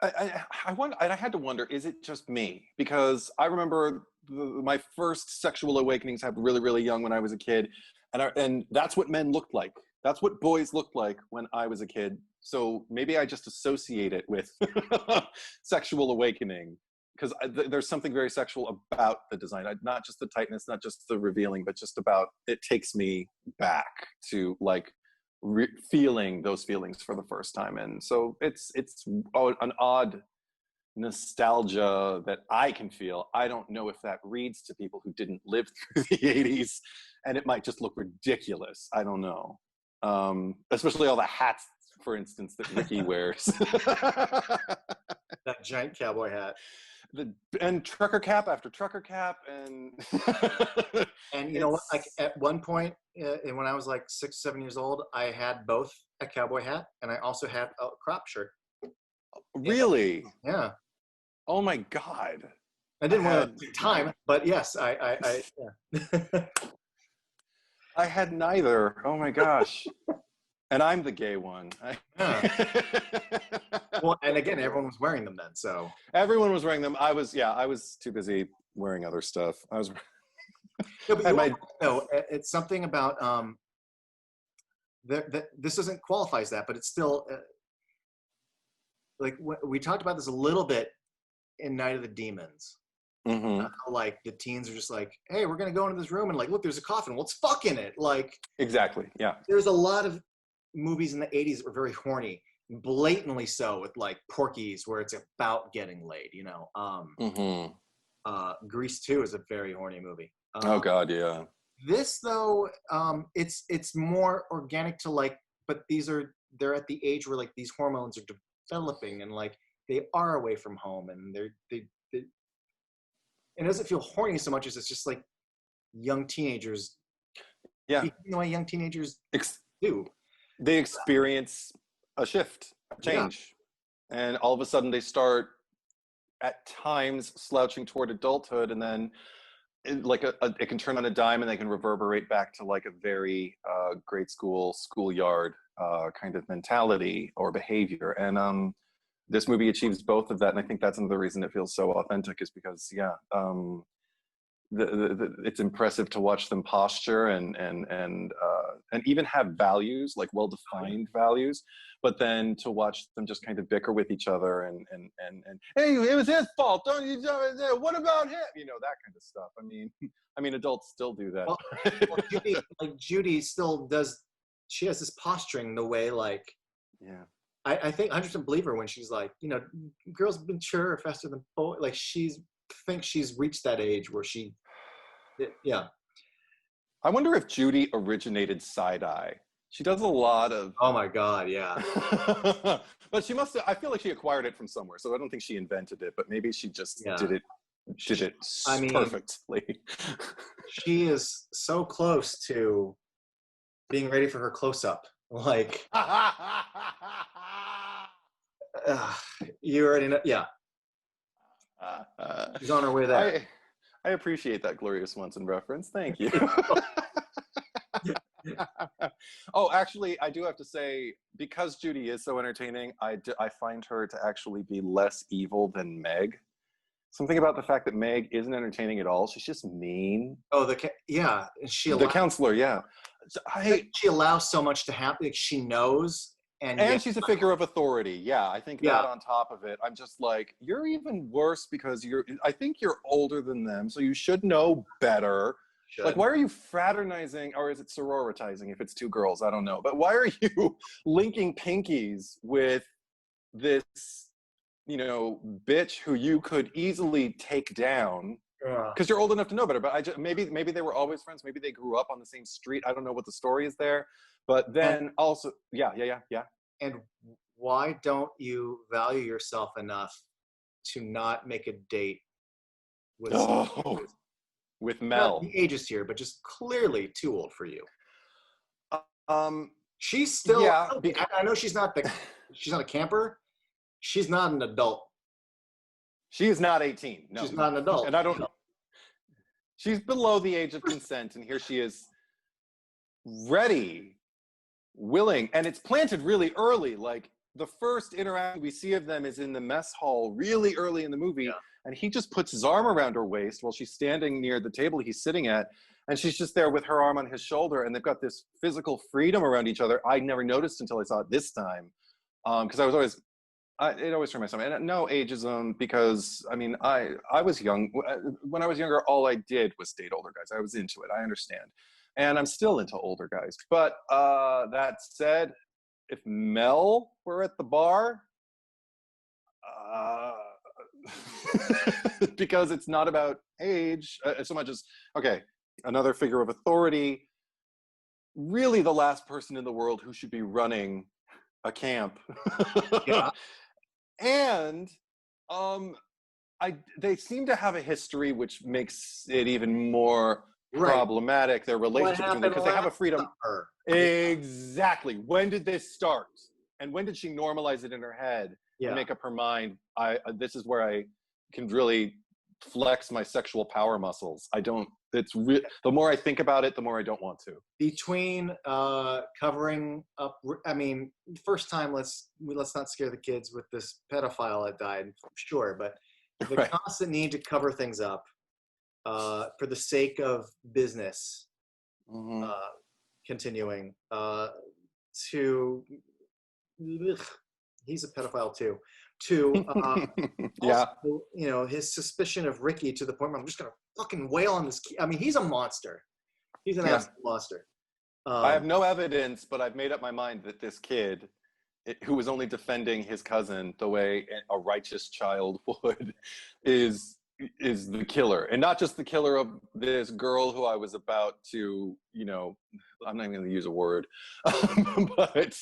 I had to wonder, is it just me? Because I remember my first sexual awakenings happened really, really young when I was a kid, and that's what men looked like. That's what boys looked like when I was a kid. So maybe I just associate it with sexual awakening, because there's something very sexual about the design. Not just the tightness, not just the revealing, but just about it takes me back to like feeling those feelings for the first time. And so it's an odd nostalgia that I can feel. I don't know if that reads to people who didn't live through the 80s, and it might just look ridiculous. I don't know. Especially all the hats, for instance, that Ricky wears. That giant cowboy hat. And trucker cap after trucker cap, and and you know what? Like at one point, when I was like 6, 7 years old, I had both a cowboy hat and I also had a crop shirt. Really? Yeah. Oh my God! I didn't want to take time, but yes, I yeah. I had neither. Oh my gosh. And I'm the gay one. Well, and again, everyone was wearing them then, so. Everyone was wearing them. I was too busy wearing other stuff. I was. No, but it's something about this doesn't qualifies that, but it's still like we talked about this a little bit in Night of the Demons. Mm-hmm. Like the teens are just like, hey, we're gonna go into this room and like, look, there's a coffin. Well, it's fuck in it. Like exactly, yeah. There's a lot of movies in the 80s that were very horny, blatantly so, with like Porky's, where it's about getting laid. Grease 2 is a very horny movie. Oh God, yeah. This though, it's more organic to like, but they're at the age where like these hormones are developing and like they are away from home and they it doesn't feel horny so much as it's just like young teenagers. Yeah. The way young teenagers do. They experience a shift, a change. Yeah. And all of a sudden they start at times slouching toward adulthood, and then it can turn on a dime and they can reverberate back to like a very grade schoolyard kind of mentality or behavior. And this movie achieves both of that, and I think that's another reason it feels so authentic, is because it's impressive to watch them posture and even have values, like well-defined values, but then to watch them just kind of bicker with each other and hey, it was his fault, don't you, what about him, that kind of stuff. I mean adults still do that. Well, Judy still does. She has this posturing the way, like, I think 100% believe her when she's like, girls mature faster than boys. Like, thinks she's reached that age where I wonder if Judy originated side-eye. She does a lot of... Oh my God, yeah. But she must have, I feel like she acquired it from somewhere, so I don't think she invented it, but maybe she just did it perfectly. She is so close to being ready for her close-up. Like, you already know, yeah. She's on her way there. I appreciate that Gloria Swanson reference. Thank you. Oh, actually, I do have to say, because Judy is so entertaining, I find her to actually be less evil than Meg. Something about the fact that Meg isn't entertaining at all. She's just mean. Oh, the counselor, yeah. She allows so much to happen. Like, she knows. And she's a figure of authority. Yeah, I think that on top of it, I'm just like, you're even worse because I think you're older than them, so you should know better. Like, why are you fraternizing, or is it sororitizing if it's two girls? I don't know. But why are you linking pinkies with this, bitch who you could easily take down? Because you're old enough to know better. But maybe they were always friends. Maybe they grew up on the same street. I don't know what the story is there. But then also, yeah. And why don't you value yourself enough to not make a date with with Mel? The age is here, but just clearly too old for you. She's still. Yeah, I know she's not a camper. She's not an adult. She is not 18. No, she's not an adult. And I don't know. She's below the age of consent, and here she is, ready, willing, and it's planted really early. Like, the first interaction we see of them is in the mess hall really early in the movie, and he just puts his arm around her waist while she's standing near the table he's sitting at, and she's just there with her arm on his shoulder, and they've got this physical freedom around each other. I never noticed until I saw it this time, because it always turned my stomach. And no ageism, because I was young. When I was younger, all I did was date older guys. I was into it. I understand. And I'm still into older guys. But that said, if Mel were at the bar, because it's not about age so much as, okay, another figure of authority, really the last person in the world who should be running a camp. And they seem to have a history which makes it even more problematic, their relationship between them, because they have a freedom. Exactly. When did this start? And when did she normalize it in her head and make up her mind? This is where I can really flex my sexual power muscles. The more I think about it, the more I don't want to. Between covering up, first time, let's not scare the kids with this pedophile that died, sure, but the constant need to cover things up for the sake of business, continuing to, he's a pedophile too. To also, his suspicion of Ricky, to the point where I'm just gonna fucking wail on this kid. He's a monster. He's an absolute monster. I have no evidence, but I've made up my mind that this kid, who was only defending his cousin the way a righteous child would, is the killer. And not just the killer of this girl who I was about to, I'm not even going to use a word, but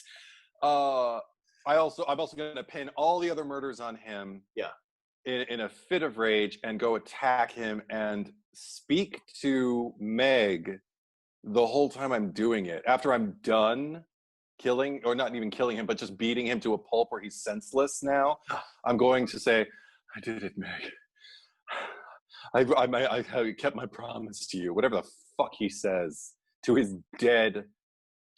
I'm also going to pin all the other murders on him. In a fit of rage, and go attack him and speak to Meg the whole time I'm doing it. After I'm done killing, or not even killing him, but just beating him to a pulp where he's senseless now, I'm going to say, I did it, Meg. I kept my promise to you. Whatever the fuck he says to his dead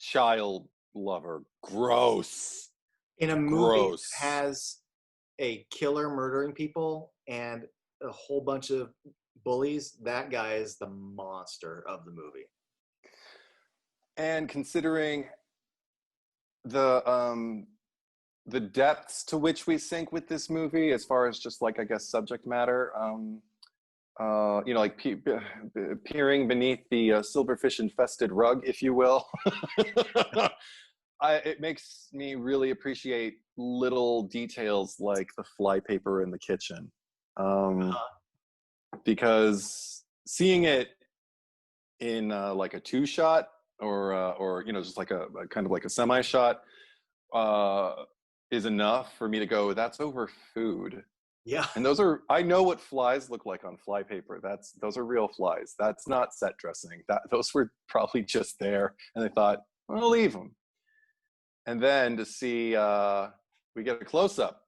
child lover. Gross. In a movie that Gross. has a killer murdering people and a whole bunch of bullies, that guy is the monster of the movie. And considering the depths to which we sink with this movie, as far as just like, I guess, subject matter, like peering beneath the silverfish infested rug, if you will, it makes me really appreciate little details like the flypaper in the kitchen, because seeing it in like a 2-shot or just like a kind of like a semi-shot is enough for me to go, that's over food. Yeah. And I know what flies look like on flypaper. Those are real flies. That's not set dressing. Those were probably just there, and they thought, I'll leave them. And then to see, we get a close-up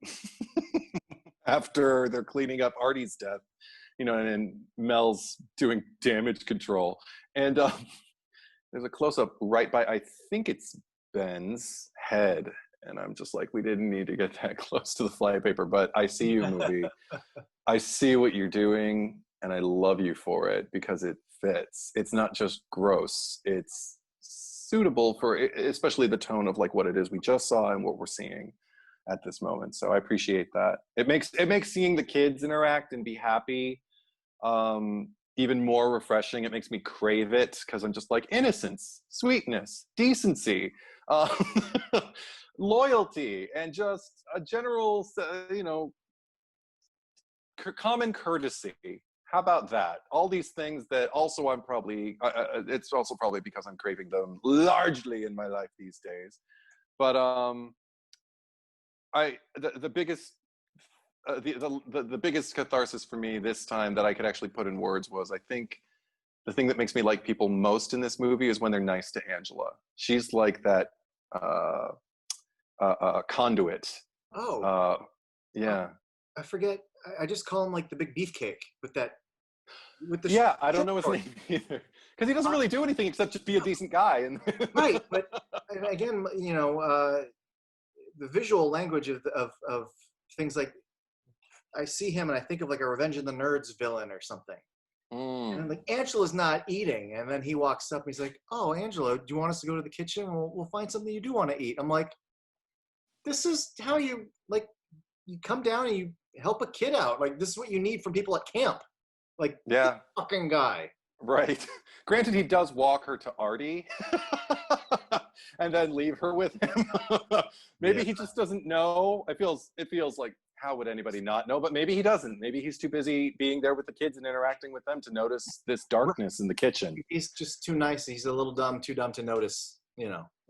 after they're cleaning up Artie's death, and Mel's doing damage control. And there's a close-up right by, I think it's Ben's head. And I'm just like, we didn't need to get that close to the flypaper, but I see you, movie. I see what you're doing, and I love you for it because it fits. It's not just gross. It's suitable for, especially the tone of like what it is we just saw and what we're seeing at this moment. So I appreciate that. It makes seeing the kids interact and be happy even more refreshing. It makes me crave it because I'm just like, innocence, sweetness, decency, loyalty, and just a general, common courtesy. How about that? All these things that also I'm probably, it's also probably because I'm craving them largely in my life these days. But the biggest, the biggest catharsis for me this time that I could actually put in words was, I think the thing that makes me like people most in this movie is when they're nice to Angela. She's like that conduit. Oh. Yeah. I forget. I just call him like the big beefcake with the. Yeah, I don't know his name either, because he doesn't really do anything except just be a decent guy. And right, but again, the visual language of things like, I see him and I think of like a Revenge of the Nerds villain or something. And I'm like, Angela's not eating, and then he walks up and he's like, "Oh, Angela, do you want us to go to the kitchen? We'll find something you do want to eat." I'm like, this is how you come down and you help a kid out. Like, this is what you need from people at camp. Like, yeah, fucking guy. Right. Granted, he does walk her to Artie and then leave her with him. Maybe he just doesn't know. It feels like, how would anybody not know? But maybe he doesn't. Maybe he's too busy being there with the kids and interacting with them to notice this darkness in the kitchen. He's just too nice. He's a little too dumb to notice,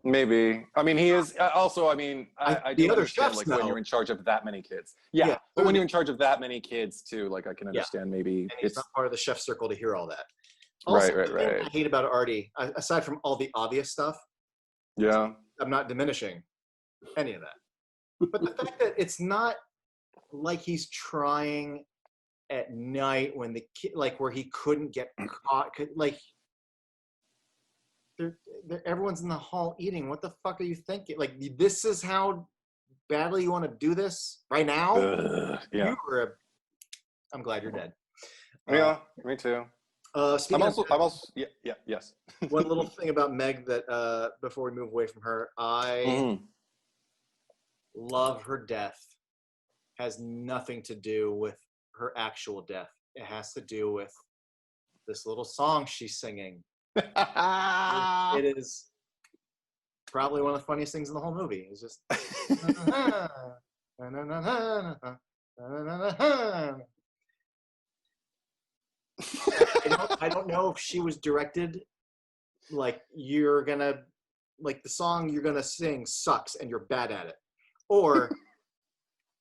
Maybe. I mean, he is also, I do understand, like, when you're in charge of that many kids. Yeah. But when you're in charge of that many kids too, like, I can understand maybe and it's not part of the chef circle to hear all that. Also, right. I hate about Artie, aside from all the obvious stuff. Yeah. I'm not diminishing any of that. But the fact that it's not like he's trying at night when the kid, like, where he couldn't get caught, like, everyone's in the hall eating. What the fuck are you thinking? Like, this is how badly you want to do this right now? Yeah. I'm glad you're dead. Yeah, me too. Yes. One little thing about Meg that before we move away from her, I love her death. Has nothing to do with her actual death. It has to do with this little song she's singing. It is probably one of the funniest things in the whole movie. It's just I don't know if she was directed like, you're gonna, like, the song you're gonna sing sucks and you're bad at it, or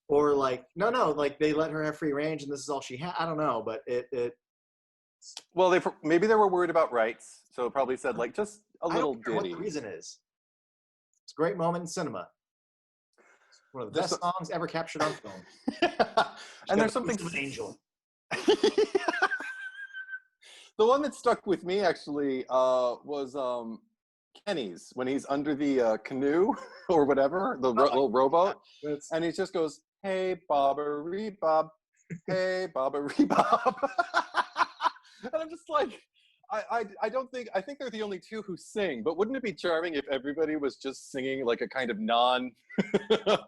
like, no, like, they let her have free range and this is all she had. I don't know, but it well, maybe they were worried about rights, so it probably said, like, just a little ditty. What the reason is. It's a great moment in cinema. It's one of the best songs ever captured on film. And there's something an angel. The one that stuck with me actually was Kenny's when he's under the canoe or whatever, the little rowboat, and he just goes, "Hey, Bobbery Bob, hey, Bobbery Bob," and I'm just like, I don't think I think they're the only two who sing, but wouldn't it be charming if everybody was just singing like a kind of no,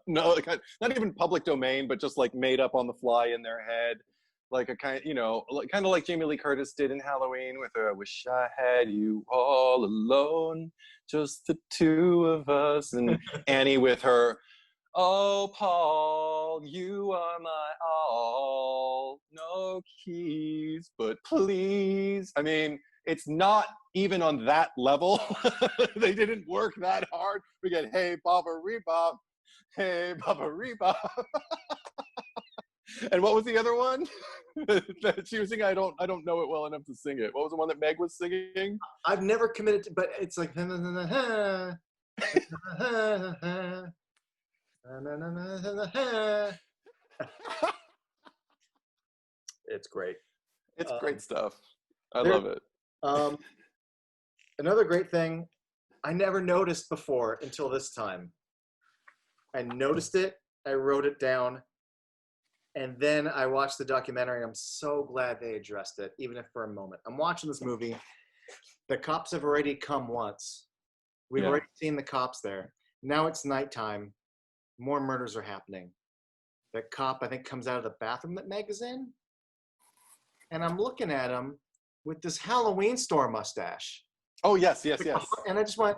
not even public domain, but just like made up on the fly in their head, like a kind, kind of like Jamie Lee Curtis did in Halloween with her "I wish I had you all alone, just the two of us," and Annie with her "Oh, Paul, you are my all, no keys, but please." I mean, it's not even on that level. They didn't work that hard. We get "Hey, Baba Rebob, hey, Baba Rebob." And what was the other one that she was singing? I don't know it well enough to sing it. What was the one that Meg was singing? I've never committed to, but it's like it's great. It's great stuff. I love it. Another great thing I never noticed before until this time. I noticed it, I wrote it down, and then I watched the documentary. I'm so glad they addressed it, even if for a moment. I'm watching this movie. The cops have already come once. We've already seen the cops there. Now it's nighttime. More murders are happening. The cop, I think, comes out of the bathroom that Meg is in. And I'm looking at him with this Halloween store mustache. Oh, yes. And I just went,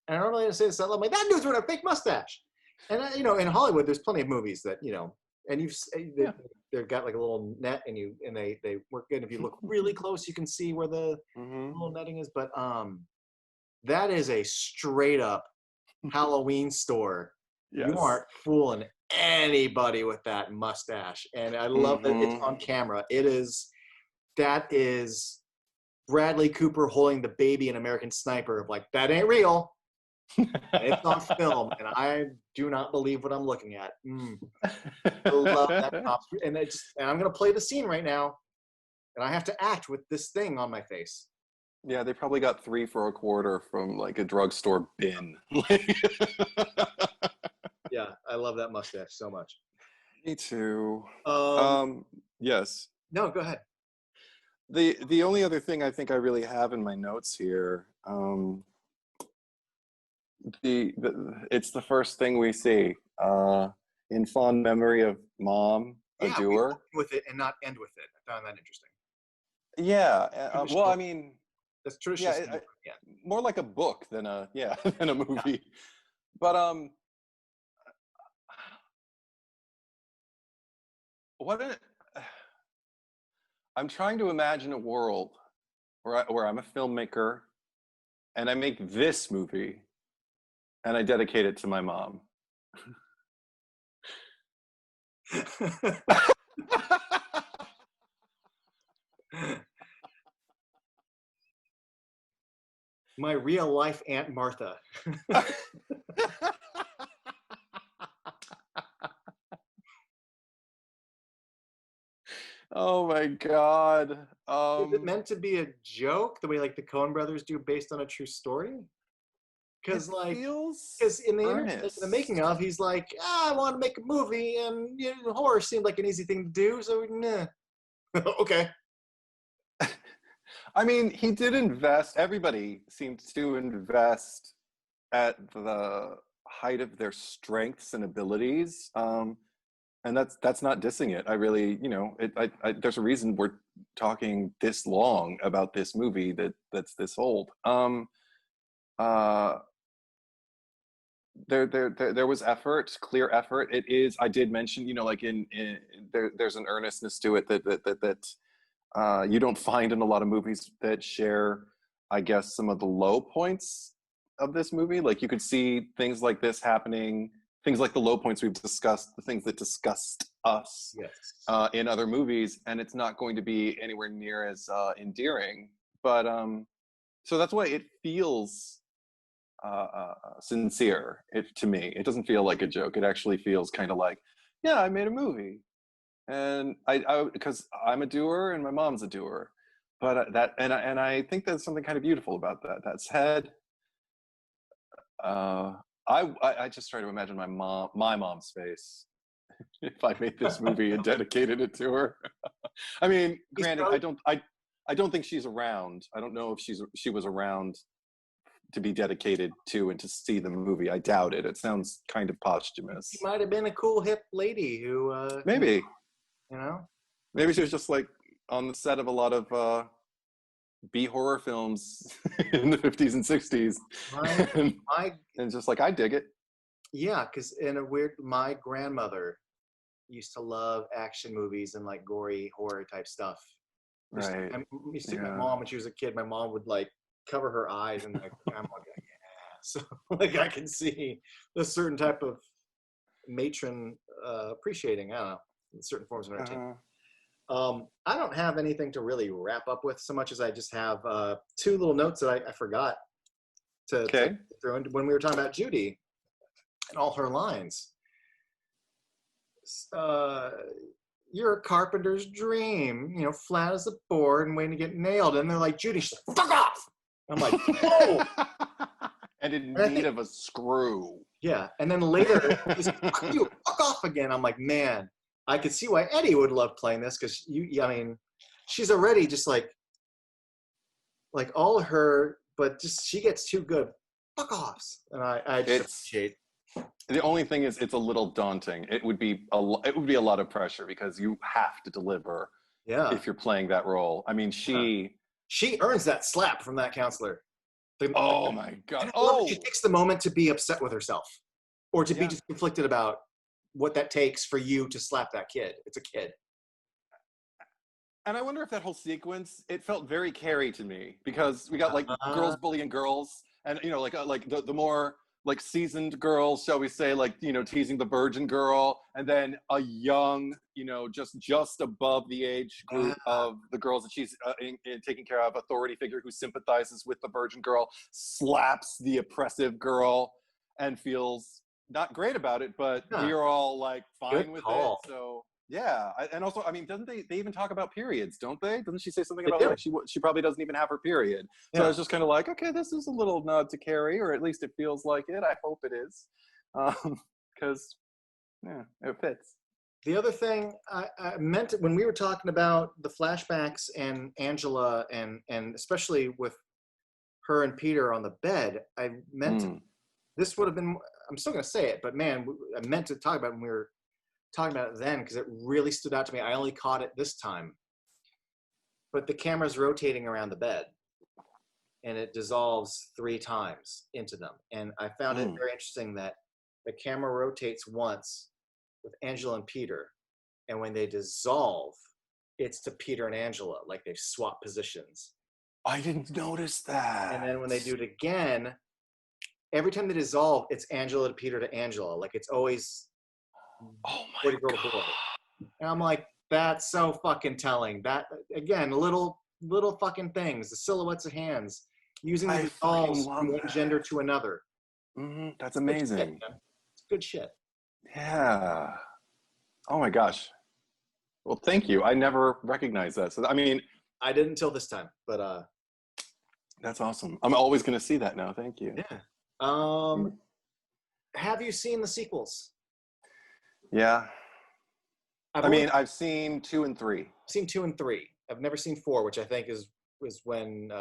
and I don't really say this out loud, I'm like, that dude's wearing a fake mustache. And, in Hollywood, there's plenty of movies that, and they've got like a little net and they work good. If you look really close, you can see where the little netting is. But that is a straight up Halloween store. Yes. You aren't fooling anybody with that mustache. And I love that it's on camera. That is Bradley Cooper holding the baby in American Sniper of like, that ain't real. It's on film, and I do not believe what I'm looking at. I love that cops, and I'm gonna play the scene right now, and I have to act with this thing on my face. Yeah, they probably got 3 for $a from like a drugstore bin. Yeah, I love that mustache so much. Me too. Yes. No, go ahead. The only other thing I think I really have in my notes here. It's the first thing we see in fond memory of Mom, a doer. With it and not end with it. I found that interesting. Yeah. Well, I mean, that's traditional. Yeah, more like a book than a movie. Yeah. But I'm trying to imagine a world where I'm a filmmaker and I make this movie. And I dedicate it to my mom. My real life Aunt Martha. Oh my God. Is it meant to be a joke the way like the Coen brothers do based on a true story? Because in the making of, he's like, I want to make a movie, and horror seemed like an easy thing to do, so nah. Okay. I mean, he did invest. Everybody seemed to invest at the height of their strengths and abilities, and that's not dissing it. I really, there's a reason we're talking this long about this movie that's this old. There was effort, clear effort. It is. I did mention, like there's an earnestness to it that you don't find in a lot of movies that share, I guess, some of the low points of this movie. Like you could see things like this happening, things like the low points we've discussed, the things that disgust us in other movies, and it's not going to be anywhere near as endearing. But so that's why it feels sincere to me. It doesn't feel like a joke. It actually feels kind of like, yeah, I made a movie, and I because I'm a doer and my mom's a doer, But I think there's something kind of beautiful about that. That said, I just try to imagine my mom's face if I made this movie and dedicated it to her. I mean, granted, I don't think she's around. I don't know if she was around to be dedicated to and to see the movie. I doubt it. It sounds kind of posthumous. She might have been a cool hip lady who maybe, you know, maybe she was just like on the set of a lot of B horror films in the 50s and 60s, and just like, I dig it. Yeah, because my grandmother used to love action movies and like gory horror type stuff. Right. My mom, when she was a kid, my mom would like cover her eyes and like, I'm like, yeah. So like I can see a certain type of matron appreciating, I don't know, certain forms of entertainment. I don't have anything to really wrap up with so much as I just have two little notes that I forgot to throw in when we were talking about Judy and all her lines. You're a carpenter's dream, you know, flat as a board and waiting to get nailed. And they're like, Judy, she's like, fuck off. I'm like, whoa. And in need of a screw. Yeah. And then later, he's like, fuck you, fuck off again. I'm like, man, I could see why Eddie would love playing this because I mean, she's already just like all her, but just she gets too good. Fuck offs. And I just appreciate. The only thing is, it's a little daunting. It would be a lot of pressure because you have to deliver. Yeah. If you're playing that role, I mean, she earns that slap from that counselor. Oh my God! She takes the moment to be upset with herself, or to be just conflicted about what that takes for you to slap that kid. It's a kid. And I wonder if that whole sequence, it felt very Carrie to me because we got like girls bullying girls, and you know, like the more like seasoned girls, shall we say, like, you know, teasing the virgin girl, and then a young, you know, just above the age group of the girls that she's taking care of, authority figure who sympathizes with the virgin girl, slaps the oppressive girl and feels not great about it, but we're all like fine with it. So yeah, and also, I mean, doesn't they even talk about periods, don't they? Doesn't she say something about like she probably doesn't even have her period? So I was just kind of like, okay, this is a little nod to Carrie, or at least it feels like it. I hope it is, because it fits. The other thing I meant when we were talking about the flashbacks and Angela and especially with her and Peter on the bed, I meant this would have been. I'm still going to say it, but man, I meant to talk about it when we were talking about it then because it really stood out to me. I only caught it this time. But the camera's rotating around the bed and it dissolves 3 times into them. And I found it very interesting that the camera rotates once with Angela and Peter. And when they dissolve, it's to Peter and Angela, like they've swapped positions. I didn't notice that. And then when they do it again, every time they dissolve, it's Angela to Peter to Angela. Like it's always my God. And I'm like, that's so fucking telling. That again, little fucking things, the silhouettes of hands, using the dissolves from one gender to another. That's amazing. It's good shit. Yeah. Oh my gosh. Well, thank you. I never recognized that. So I mean, I didn't until this time, but that's awesome. I'm always going to see that now. Thank you. Yeah. Have you seen the sequels? Yeah. I've seen 2 and 3. I've seen 2 and 3. I've never seen 4, which I think is when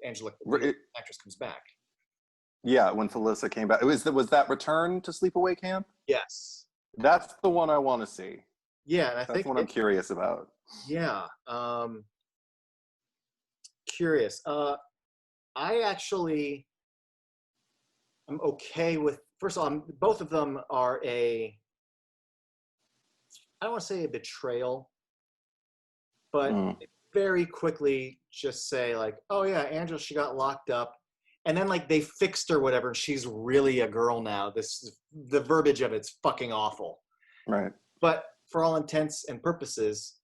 Angela, the actress, comes back. Yeah, when Felissa came back. Was that Return to Sleepaway Camp? Yes. That's the one I want to see. Yeah, and that's what I'm curious about. Yeah. Curious. I actually I'm okay with, first of all, both of them are I don't want to say a betrayal, but very quickly just say like, oh yeah, Angela, she got locked up. And then like they fixed her, whatever, and she's really a girl now. The verbiage of it's fucking awful. Right. But for all intents and purposes,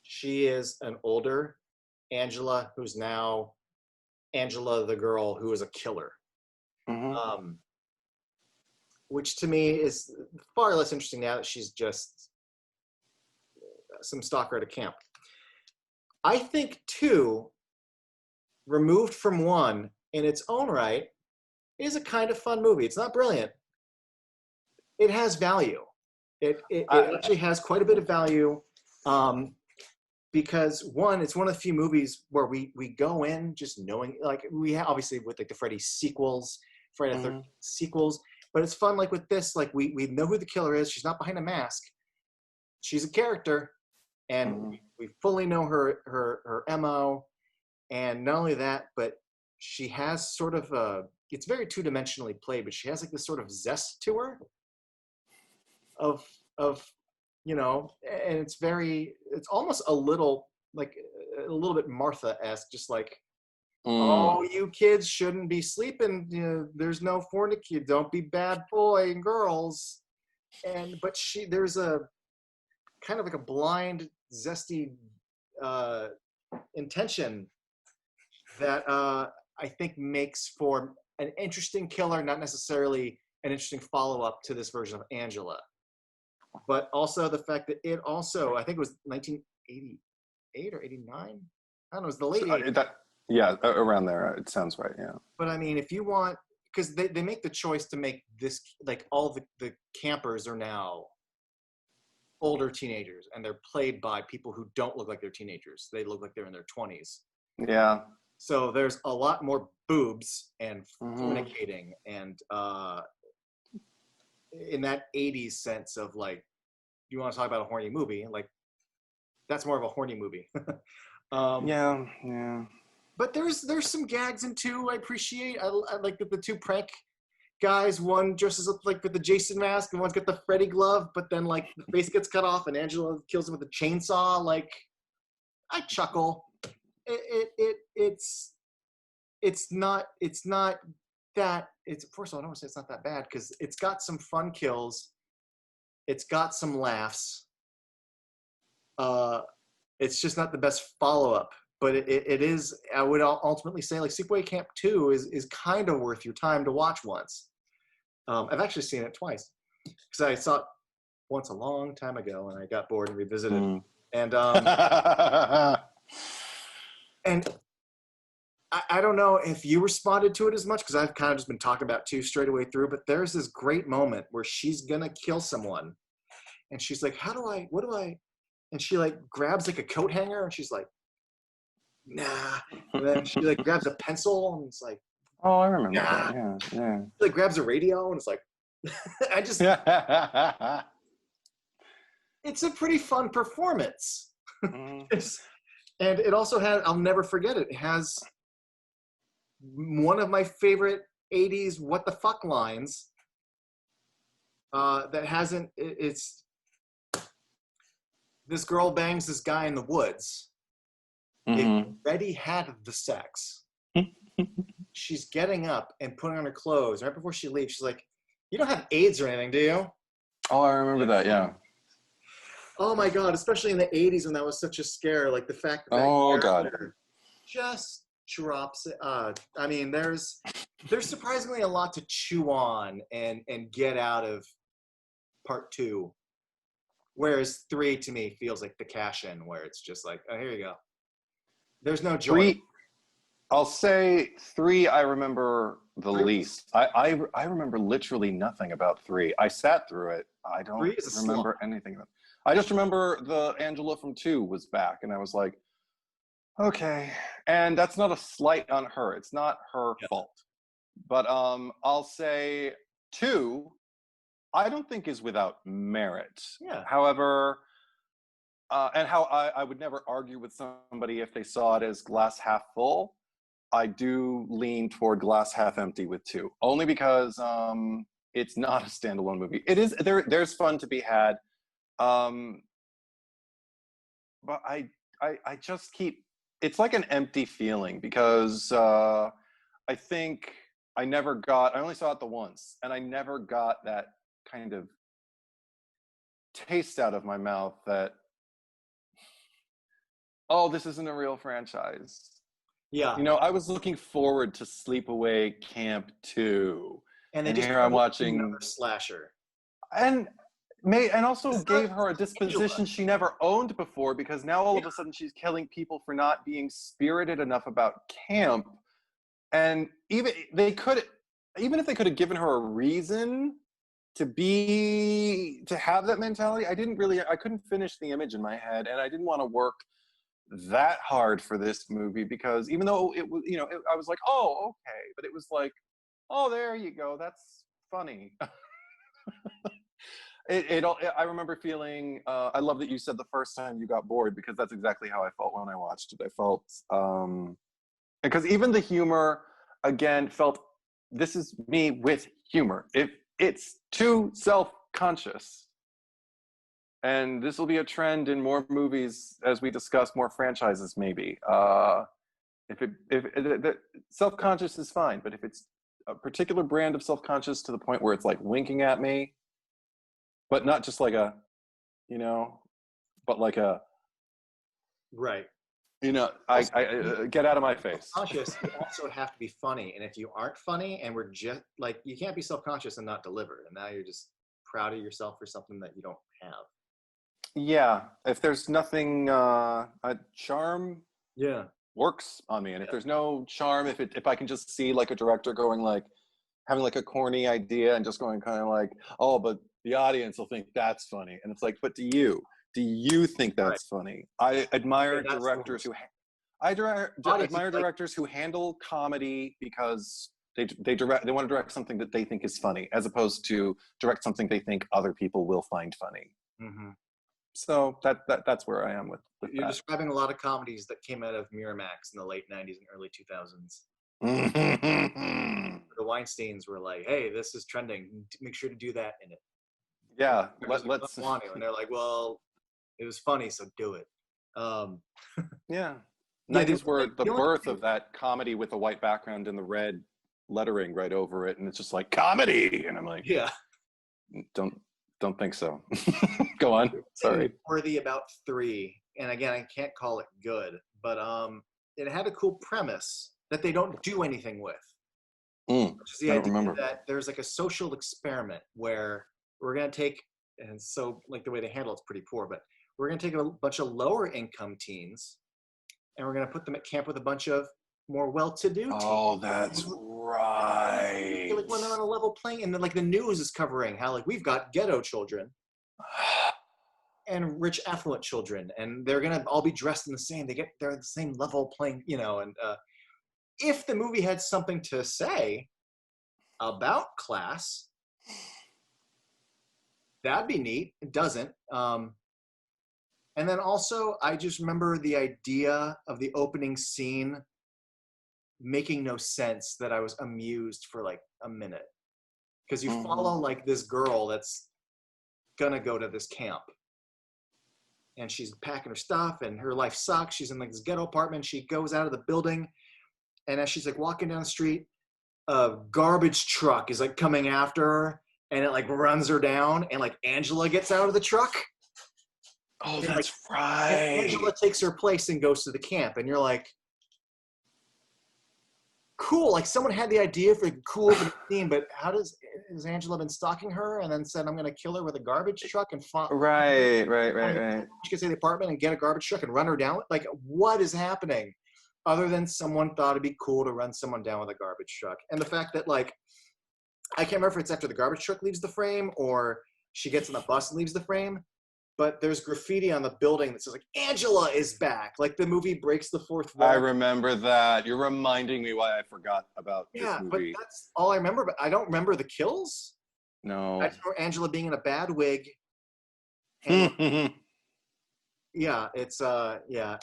she is an older Angela who's now Angela, the girl who is a killer. Which to me is far less interesting now that she's just some stalker at a camp. I think 2, removed from 1 in its own right, is a kind of fun movie. It's not brilliant. It has value. It actually has quite a bit of value, because 1, it's one of the few movies where we go in just knowing, like we have, obviously with like the Freddy sequels, Friday the 13th sequels, but it's fun. Like with this, like we know who the killer is. She's not behind a mask. She's a character, and we fully know her MO. And not only that, but she has sort of it's very two-dimensionally played, but she has like this sort of zest to her of and it's almost a little like a little bit Martha-esque, just like, oh, you kids shouldn't be sleeping, there's no fornicate, don't be bad boy and girls. But there's a kind of like a blind, zesty intention that I think makes for an interesting killer, not necessarily an interesting follow-up to this version of Angela. But also the fact that it also, I think it was 1988 or 89? I don't know, it was the late 80s. Yeah, around there, it sounds right, yeah. But I mean, if you want, because they make the choice to make this, like all the campers are now older teenagers, and they're played by people who don't look like they're teenagers. They look like they're in their 20s. Yeah. So there's a lot more boobs and fornicating and in that 80s sense of like, you want to talk about a horny movie, like that's more of a horny movie. Yeah. But there's some gags in 2 I appreciate. I like the 2 prank guys. One dresses up like with the Jason mask, and one's got the Freddy glove, but then like the face gets cut off and Angela kills him with a chainsaw. Like, I chuckle. It's not that, it's, first of all, I don't want to say it's not that bad, because it's got some fun kills, it's got some laughs, it's just not the best follow-up, but it is, I would ultimately say, like, Sleepaway Camp 2 is kind of worth your time to watch once. I've actually seen it twice, because I saw it once a long time ago and I got bored and revisited. And and I don't know if you responded to it as much, because I've kind of just been talking about 2 straight away through, but there's this great moment where she's going to kill someone. And she's like, what do I? And she like grabs like a coat hanger and she's like, nah. And then she like grabs a pencil and it's like, oh, I remember that. Yeah. She like grabs a radio and it's like, I just, it's a pretty fun performance. And it also had, I'll never forget it. It has one of my favorite 80s what the fuck lines that hasn't, it's, this girl bangs this guy in the woods. It already had the sex. She's getting up and putting on her clothes. Right before she leaves, she's like, you don't have AIDS or anything, do you? Oh, I remember that, yeah. Oh my God, especially in the 80s when that was such a scare, like the fact that character just drops it. I mean, there's surprisingly a lot to chew on and get out of part 2. Whereas 3 to me feels like the cash in, where it's just like, oh, here you go. There's no joy. 3, I'll say 3, I remember the least. I remember literally nothing about 3. I sat through it. I don't remember anything about it. I just remember the Angela from 2 was back, and I was like, okay. And that's not a slight on her. It's not her fault. But I'll say 2, I don't think is without merit. Yeah. However, and how I would never argue with somebody if they saw it as glass half full. I do lean toward glass half empty with 2, only because it's not a standalone movie. It is there's fun to be had, but I just keep, it's like an empty feeling, because I think I only saw it the once, and I never got that kind of taste out of my mouth that, oh, this isn't a real franchise. Yeah. I was looking forward to Sleepaway Camp 2. And here I'm watching another slasher. And And also It's gave not her a disposition she never owned before, because now all of a sudden she's killing people for not being spirited enough about camp. And even if they could have given her a reason to have that mentality, I couldn't finish the image in my head, and I didn't want to work that hard for this movie, because even though it was, I was like, oh, okay, but it was like, oh, there you go, that's funny. I remember feeling, I love that you said the first time you got bored, because that's exactly how I felt when I watched it. I felt, because even the humor, again, felt, this is me with humor. It's too self-conscious. And this will be a trend in more movies as we discuss more franchises, maybe. If self-conscious is fine, but if it's a particular brand of self-conscious to the point where it's like winking at me, but not just like a, but like a, right. I get out of my face. Conscious, you also have to be funny, and if you aren't funny, and we're just like, you can't be self-conscious and not deliver, and now you're just proud of yourself for something that you don't have. Yeah, if there's nothing, a charm works on me, and if there's no charm, if I can just see like a director going like, having like a corny idea and just going kind of like, oh, but the audience will think that's funny, and it's like, but do you think that's funny? I admire directors who admire directors who handle comedy because they want to direct something that they think is funny, as opposed to direct something they think other people will find funny. Mm-hmm. So that's where I am with You're that. describing a lot of comedies that came out of Miramax in the late 90s and early 2000s. The Weinsteins were like, hey, this is trending, make sure to do that in it. Yeah, let's want to, and they're like, well, it was funny, so do it. Yeah, 90s were the birth of that comedy with a white background and the red lettering right over it, and it's just like, comedy, and I'm like, yeah, don't think so. Go on. Sorry. Worthy about 3, and again, I can't call it good, but it had a cool premise that they don't do anything with. Which is the idea that there's like a social experiment where we're going to take, and so like the way they handle it's pretty poor, but we're going to take a bunch of lower income teens and we're going to put them at camp with a bunch of more well-to-do teens. Oh, that's right. Like when they're on a level playing, and then like the news is covering how like we've got ghetto children and rich affluent children, and they're going to all be dressed in the same. They're the same level playing, and if the movie had something to say about class, that'd be neat. It doesn't. And then also, I just remember the idea of the opening scene making no sense, that I was amused for like a minute. Because you follow like this girl that's gonna go to this camp. And she's packing her stuff and her life sucks. She's in like this ghetto apartment. She goes out of the building. And as she's like walking down the street, a garbage truck is like coming after her, and it like runs her down, and like Angela gets out of the truck. Oh, and, that's like, right. Angela takes her place and goes to the camp, and you're like, cool. Like someone had the idea for a cool theme, but has Angela been stalking her and then said, I'm going to kill her with a garbage truck and right. She gets to the apartment and get a garbage truck and run her down. Like, what is happening? Other than someone thought it'd be cool to run someone down with a garbage truck. And the fact that, like, I can't remember if it's after the garbage truck leaves the frame or she gets on the bus and leaves the frame, but there's graffiti on the building that says, like, Angela is back. Like, the movie breaks the fourth wall. I remember that. You're reminding me why I forgot about this movie. Yeah, but that's all I remember. But I don't remember the kills. No. I just remember Angela being in a bad wig. Yeah, it's, yeah.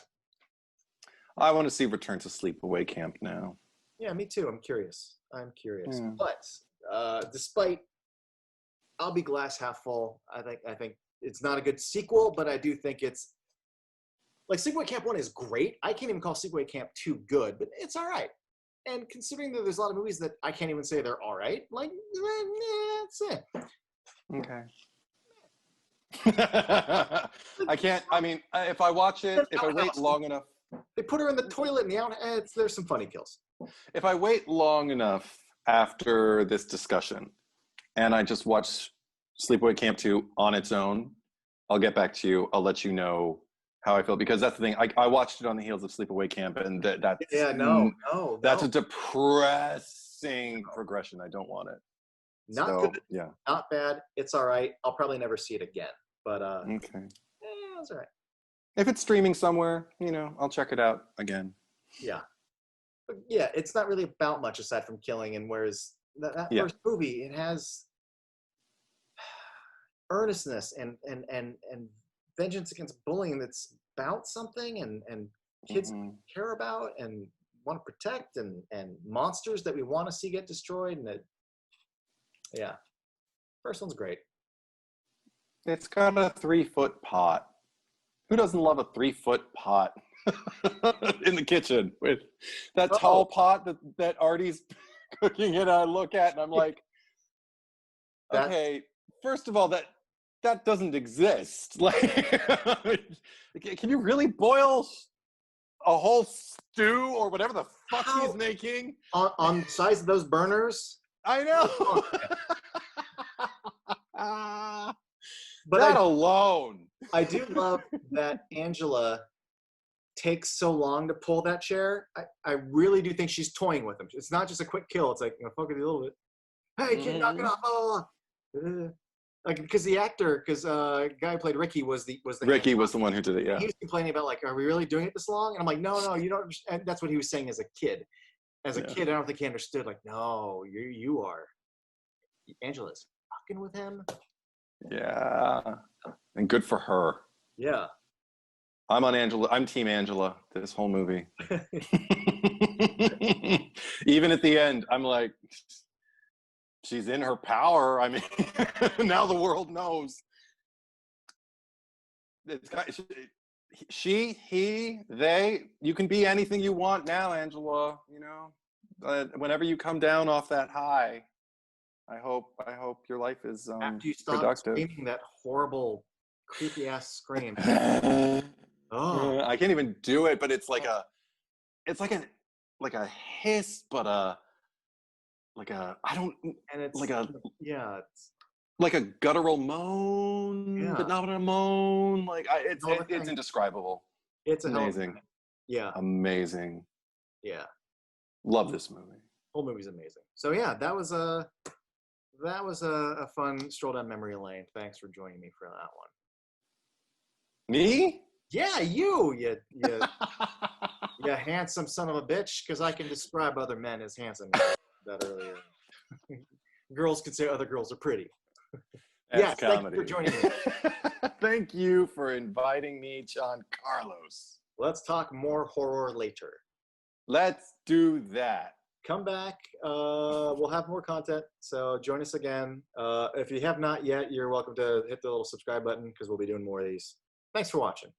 I want to see Return to Sleepaway Camp now. Yeah, me too. I'm curious. Yeah. But despite, I'll be glass half full. I think it's not a good sequel, but I do think it's like Sleepaway Camp 1 is great. I can't even call Sleepaway Camp 2 good, but it's all right. And considering that there's a lot of movies that I can't even say they're all right, like, that's it. Okay. If I watch it, if I wait long enough. They put her in the toilet in the out. There's some funny kills. If I wait long enough after this discussion and I just watch Sleepaway Camp 2 on its own, I'll get back to you. I'll let you know how I feel, because that's the thing. I watched it on the heels of Sleepaway Camp, and that's that's a depressing progression. I don't want it. Not good. Yeah. Not bad. It's all right. I'll probably never see it again. But okay. It's all right. If it's streaming somewhere, I'll check it out again. Yeah. But yeah, it's not really about much aside from killing, and whereas that first movie, it has earnestness and vengeance against bullying that's about something, and kids care about and want to protect, and monsters that we want to see get destroyed, and first one's great. It's got a 3-foot pot. Who doesn't love a 3-foot pot in the kitchen with that tall pot that Artie's cooking it? I look at and I'm like, okay, first of all, that doesn't exist. Like, can you really boil a whole stew or whatever the fuck he's making on the size of those burners? I know. But that alone. I do love that Angela takes so long to pull that chair. I really do think she's toying with him. It's not just a quick kill. It's like, fuck it a little bit. Hey, kid, knock it off. Like, because the actor, guy who played Ricky was the Ricky was the one who did it. Yeah. He was complaining about, like, are we really doing it this long? And I'm like, no, you don't understand. That's what he was saying as a kid. As a kid, I don't think he understood. Like, no, you are. Angela's fucking with him. Yeah, and good for her. Yeah. I'm on Angela. I'm Team Angela this whole movie. Even at the end, I'm like, she's in her power. I mean, now the world knows. It's got, he, they. You can be anything you want now, Angela. Whenever you come down off that high. I hope your life is after you stop productive. Screaming that horrible, creepy ass scream. I can't even do it, but it's like a hiss, but like a guttural moan, but not a moan. Like it's indescribable. It's amazing. Yeah, amazing. Yeah, love this movie. Whole movie's amazing. So yeah, that was a fun stroll down memory lane. Thanks for joining me for that one. Me? Yeah, you handsome son of a bitch, because I can describe other men as handsome. That earlier. Girls can say other girls are pretty. Yes, thank you for joining me. Thank you for inviting me, John Carlos. Let's talk more horror later. Let's do that. Come back. We'll have more content, so join us again. If you have not yet, you're welcome to hit the little subscribe button, because we'll be doing more of these. Thanks for watching.